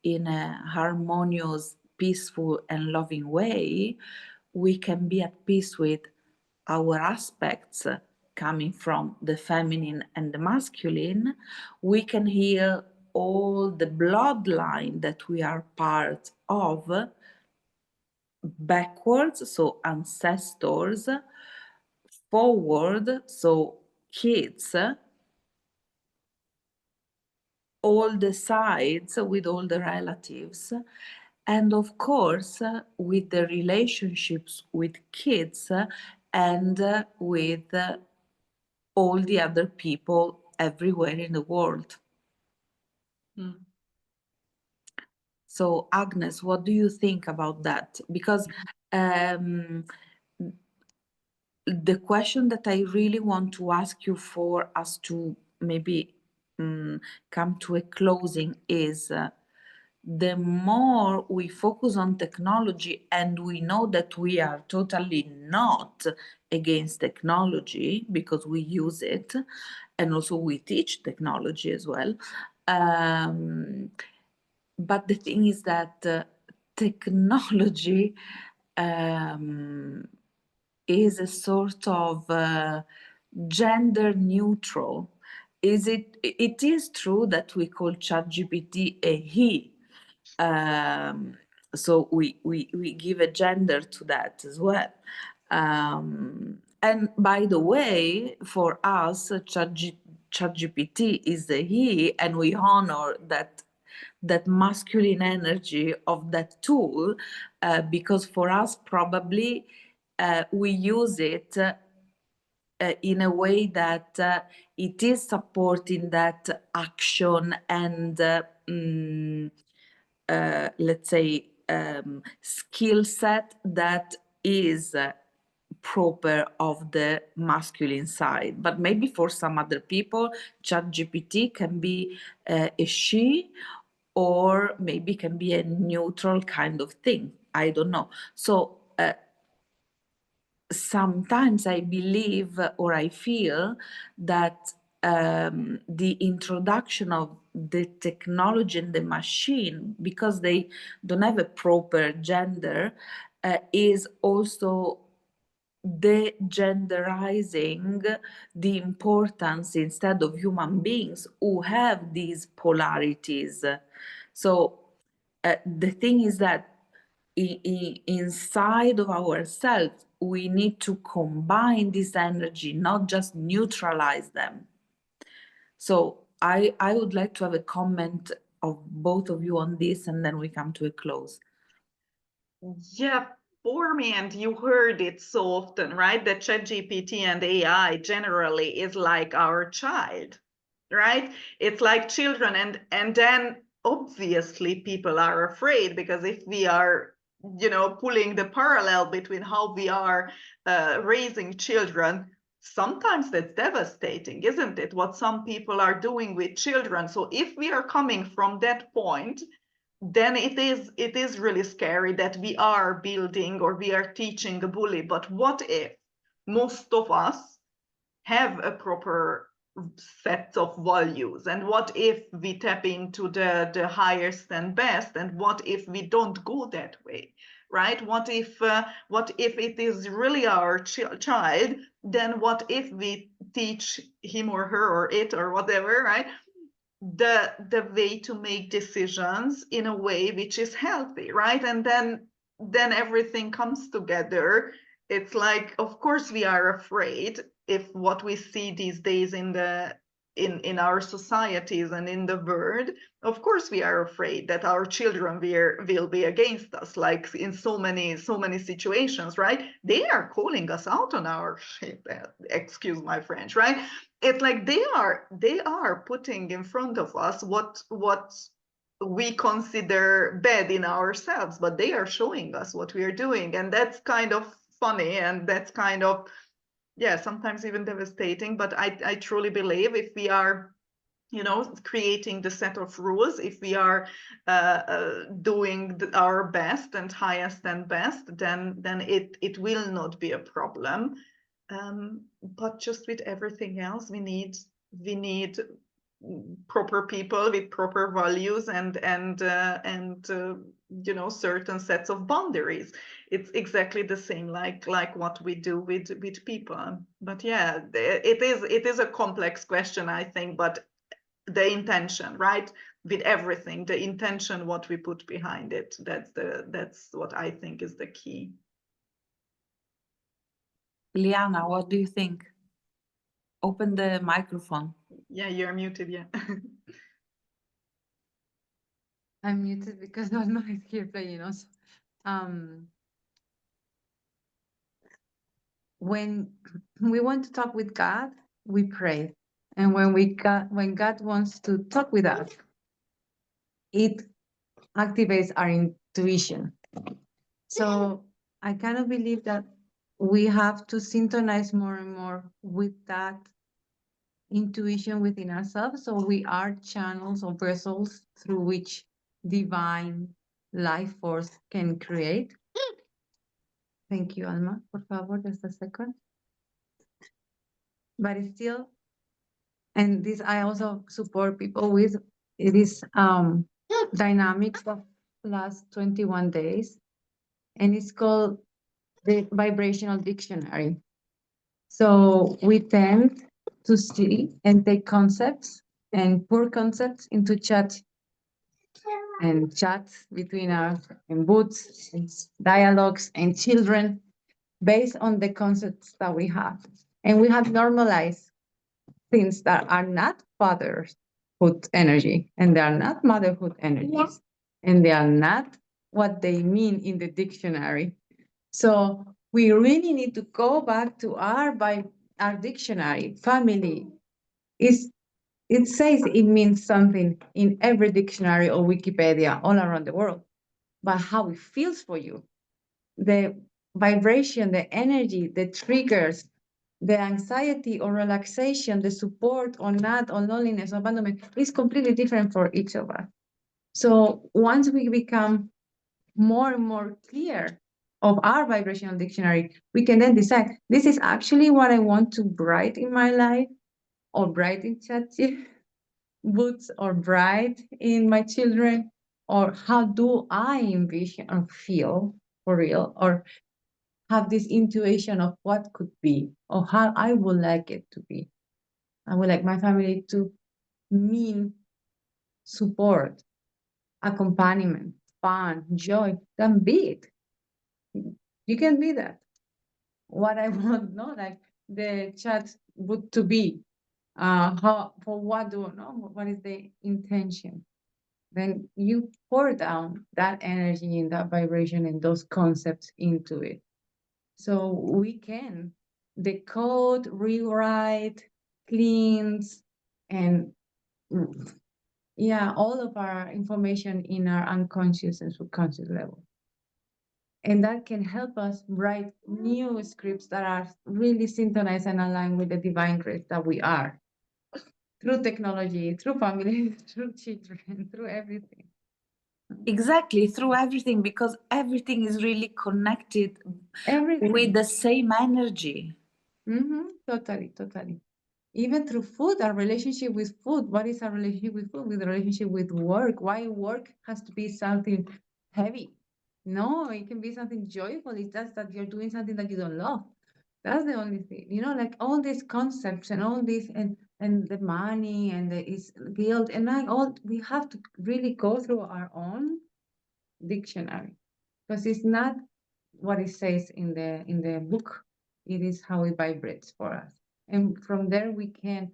in a harmonious, peaceful, and loving way, we can be at peace with our aspects coming from the feminine and the masculine. We can heal all the bloodline that we are part of backwards, so ancestors, forward, so kids, all the sides with all the relatives, and of course with the relationships with kids and with all the other people everywhere in the world. So Agnes, what do you think about that? Because the question that I really want to ask you for us to maybe come to a closing is, the more we focus on technology, and we know that we are totally not against technology because we use it, and also we teach technology as well. But the thing is that technology is a sort of gender neutral. It is true that we call ChatGPT a he. So we give a gender to that as well. And by the way, for us, ChatGPT is a he, and we honor that masculine energy of that tool, because for us probably we use it in a way that it is supporting that action and let's say skill set that is proper of the masculine side. But maybe for some other people, ChatGPT can be a she, or maybe can be a neutral kind of thing. I don't know. So sometimes I believe or I feel that the introduction of the technology and the machine, because they don't have a proper gender, is also degenderizing the importance instead of human beings who have these polarities. So the thing is that inside of ourselves, we need to combine this energy, not just neutralize them. So I would like to have a comment of both of you on this, and then we come to a close. Yeah, for me, and you heard it so often, right? That ChatGPT and AI generally is like our child, right? It's like children, and then obviously people are afraid, because if we are, pulling the parallel between how we are raising children, sometimes that's devastating, isn't it? What some people are doing with children. So if we are coming from that point, then it is really scary that we are building or we are teaching a bully. But what if most of us have a proper set of values, and what if we tap into the highest and best, and what if we don't go that way, right? What if it is really our child? Then what if we teach him or her or it or whatever, right, the way to make decisions in a way which is healthy, right? And then everything comes together. It's like, of course we are afraid if what we see these days in our societies and in the world. Of course we are afraid that our children will be against us, like in so many situations, right? They are calling us out on our shit, excuse my French, right? It's like they are putting in front of us what we consider bad in ourselves, but they are showing us what we are doing, and that's kind of funny, and that's kind of, yeah, sometimes even devastating. But I truly believe if we are, creating the set of rules, if we are doing our best and highest and best, then it will not be a problem. But just with everything else, we need proper people with proper values and certain sets of boundaries. It's exactly the same like what we do with people. But yeah, it is a complex question, I think. But the intention, right, with everything, the intention, what we put behind it, that's what I think is the key. Liana, what do you think? Open the microphone. Yeah, you're muted. Yeah. I'm muted because Alma is here playing also. When we want to talk with God, we pray. And when God wants to talk with us, it activates our intuition. So I kind of believe that we have to synchronize more and more with that intuition within ourselves, so we are channels or vessels through which divine life force can create. Thank you, Alma. Por favor, just a second. But it's still, and this I also support people with, it is dynamics of last 21 days, and it's called the vibrational dictionary. So we tend to see and take concepts and pour concepts into chats between us, and boots, and dialogues, and children based on the concepts that we have. And we have normalized things that are not fatherhood energy, and they are not motherhood energies, and they are not what they mean in the dictionary. So we really need to go back to our dictionary. Family it says it means something in every dictionary or Wikipedia all around the world, but how it feels for you, the vibration, the energy, the triggers, the anxiety or relaxation, the support or not, or loneliness, or abandonment is completely different for each of us. So once we become more and more clear of our vibrational dictionary, we can then decide, this is actually what I want to write in my life, or write in ChatGPT books, or write in my children, or how do I envision or feel for real, or have this intuition of what could be, or how I would like it to be. I would like my family to mean support, accompaniment, fun, joy. Then be it. You can be that. What I want, no, like the chat would to be. How, for what do no? What is the intention? Then you pour down that energy and that vibration and those concepts into it. So we can decode, rewrite, cleanse, and yeah, all of our information in our unconscious and subconscious level. And that can help us write new scripts that are really synchronized and aligned with the divine grace that we are, through technology, through family, through children, through everything. Exactly, through everything, because everything is really connected Everything. with the same energy. Totally, totally. Even through food, our relationship with food. What is our relationship with food? With the relationship with work. Why work has to be something heavy? No, it can be something joyful. It's just that you're doing something that you don't love. That's the only thing. You know, like all these concepts and all this and the money and the is guilt and like all, we have to really go through our own dictionary, because it's not what it says in the book. It is how it vibrates for us, and from there we can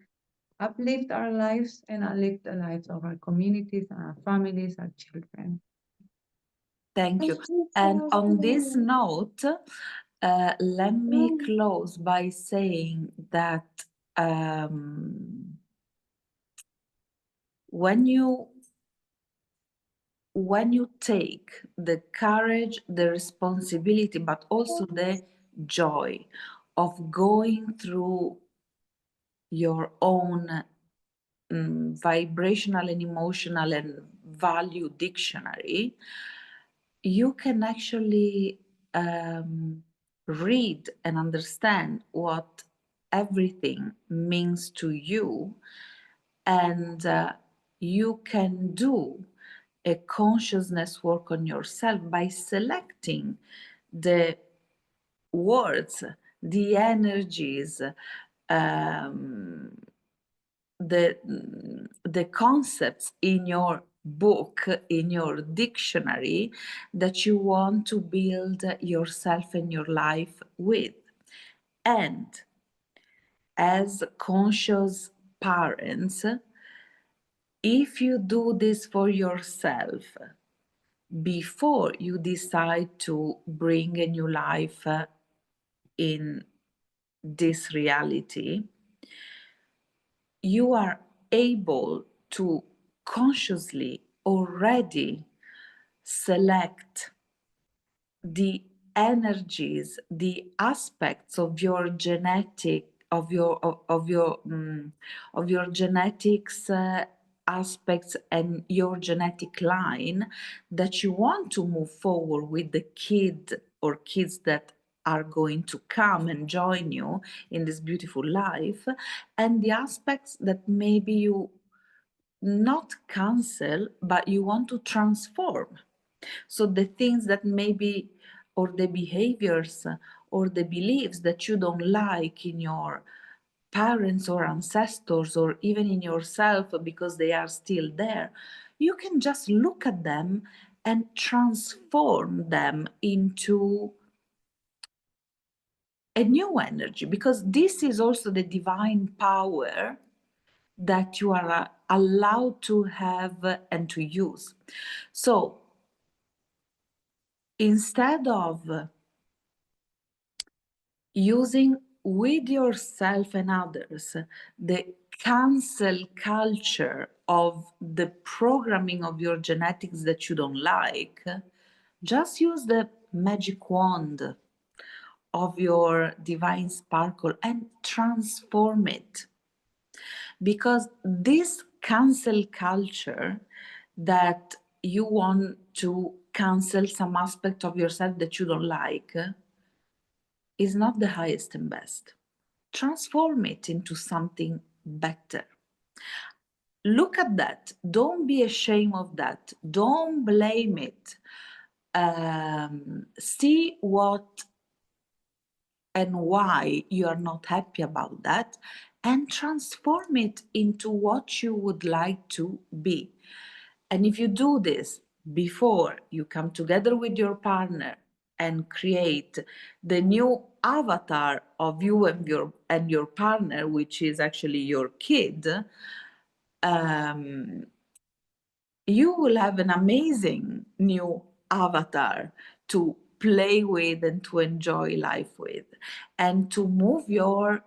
uplift our lives and uplift the lives of our communities, our families, our children. Thank you. And on this note, let me close by saying that when you take the courage, the responsibility, but also the joy of going through your own vibrational and emotional and value dictionary, you can actually read and understand what everything means to you, and you can do a consciousness work on yourself by selecting the words, the energies, the concepts in your book, in your dictionary, that you want to build yourself and your life with. And as conscious parents, if you do this for yourself before you decide to bring a new life in this reality, you are able to consciously already select the energies, the aspects of your genetic, of your genetics aspects and your genetic line that you want to move forward with the kid or kids that are going to come and join you in this beautiful life, and the aspects that maybe you not cancel but you want to transform. So the things that maybe, or the behaviors or the beliefs that you don't like in your parents or ancestors or even in yourself because they are still there, you can just look at them and transform them into a new energy, because this is also the divine power that you are allowed to have and to use. So instead of using with yourself and others the cancel culture of the programming of your genetics that you don't like, just use the magic wand of your divine sparkle and transform it. Because this cancel culture that you want to cancel some aspect of yourself that you don't like is not the highest and best. Transform it into something better. Look at that. Don't be ashamed of that. Don't blame it. See what and why you are not happy about that, and transform it into what you would like to be. And if you do this before you come together with your partner and create the new avatar of you and your partner, which is actually your kid, you will have an amazing new avatar to play with and to enjoy life with, and to move your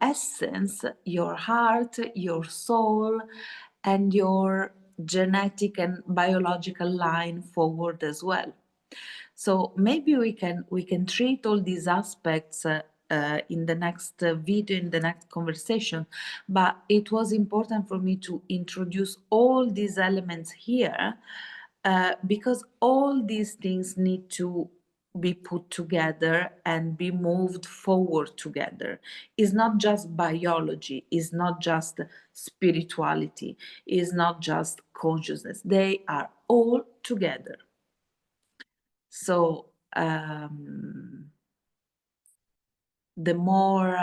essence, your heart, your soul, and your genetic and biological line forward as well. So maybe we can treat all these aspects in the next video, in the next conversation. But it was important for me to introduce all these elements here because all these things need to be put together and be moved forward together. It's not just biology, it's not just spirituality, it's not just consciousness. They are all together. So the more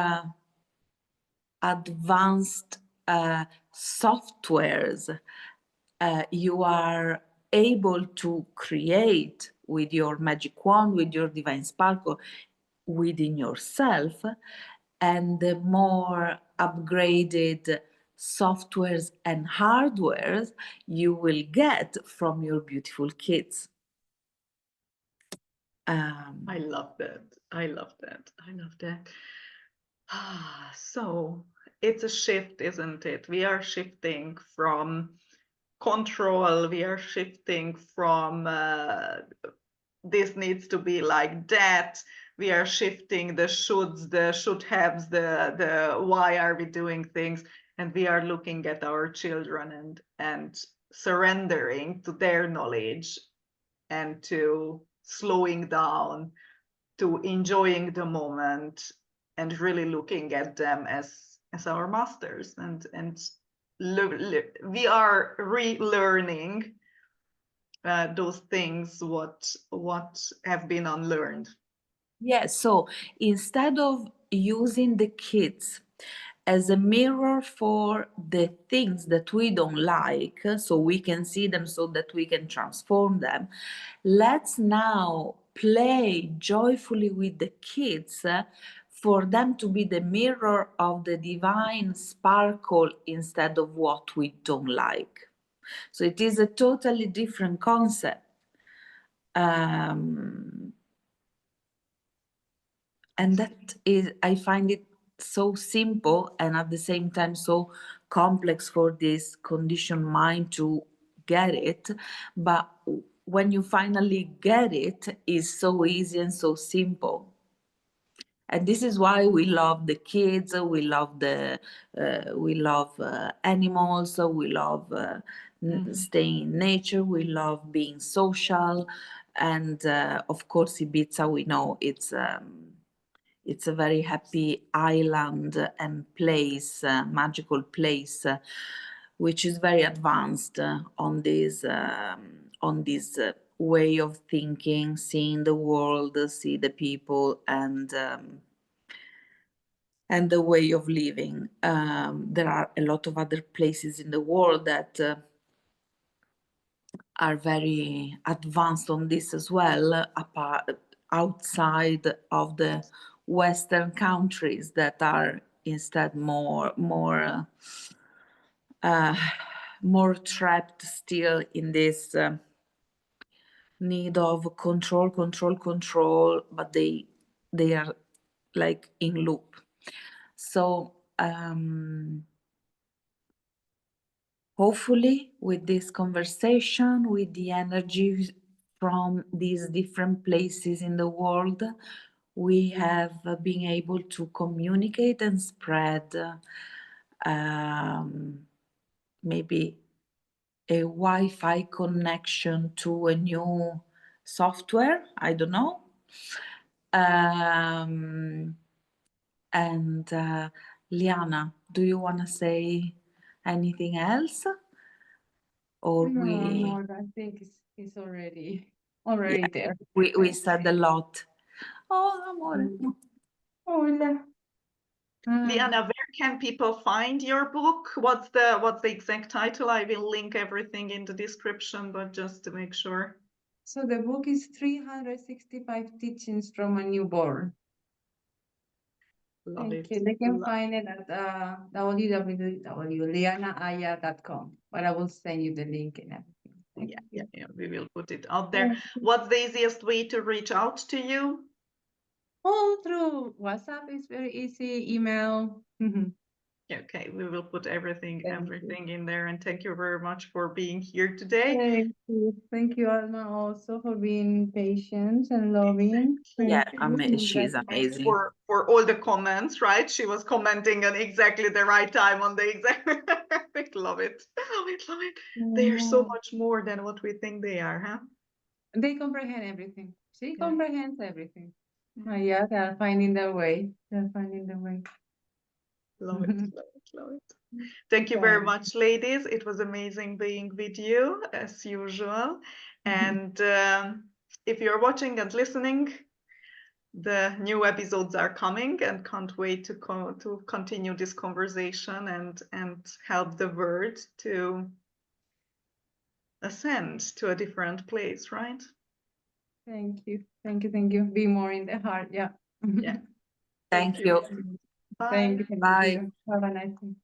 advanced softwares you are able to create with your magic wand, with your divine sparkle within yourself, and the more upgraded softwares and hardwares you will get from your beautiful kids. I love that. I love that. I love that. So it's a shift, isn't it? We are shifting from control. We are shifting from this needs to be like that. We are shifting the shoulds, the should haves, the why are we doing things, and we are looking at our children and surrendering to their knowledge and to slowing down, to enjoying the moment, and really looking at them as our masters, and we are relearning those things what have been unlearned. Yes, so instead of using the kids as a mirror for the things that we don't like, so we can see them, so that we can transform them, let's now play joyfully with the kids for them to be the mirror of the divine sparkle instead of what we don't like. So it is a totally different concept. And that is, I find it so simple and at the same time so complex for this conditioned mind to get it. But when you finally get it, it's so easy and so simple. And this is why we love the kids, we love animals, we love staying in nature, we love being social, and of course Ibiza, we know it's a very happy island and place, magical place, which is very advanced on this way of thinking, seeing the world, see the people, and the way of living. There are a lot of other places in the world that are very advanced on this as well, outside of the Western countries that are instead more trapped still in this need of control, but they are like in loop. So hopefully with this conversation, with the energy from these different places in the world, we have been able to communicate and spread maybe a Wi-Fi connection to a new software, I don't know. And Liana, do you want to say anything else? Or No, I think it's already there. we said a lot. Oh, amore. Hola. Liana, where can people find your book? What's the exact title? I will link everything in the description, but just to make sure. So the book is 365 Teachings from a Newborn. Love Thank it. you. They can find it at www.lianaaya.com, but I will send you the link and everything. Yeah, we will put it out there. What's the easiest way to reach out to you? Oh, through WhatsApp is very easy, email. Okay, we will put everything in there, and thank you very much for being here today. Thank you, Alma, also for being patient and loving. Yeah, Thank she's amazing. For all the comments, right? She was commenting on exactly the right time on the exact. Love it. They are so much more than what we think they are, huh? They comprehend everything. She comprehends everything. Yeah, they're finding their way. They're finding their way. Love it. Thank you very much, ladies. It was amazing being with you as usual. And if you're watching and listening, the new episodes are coming, and can't wait to continue this conversation and help the world to ascend to a different place, right? Thank you. Be more in the heart. Yeah. Yeah. Thank you. Bye. Thank you. Bye. Have a nice day.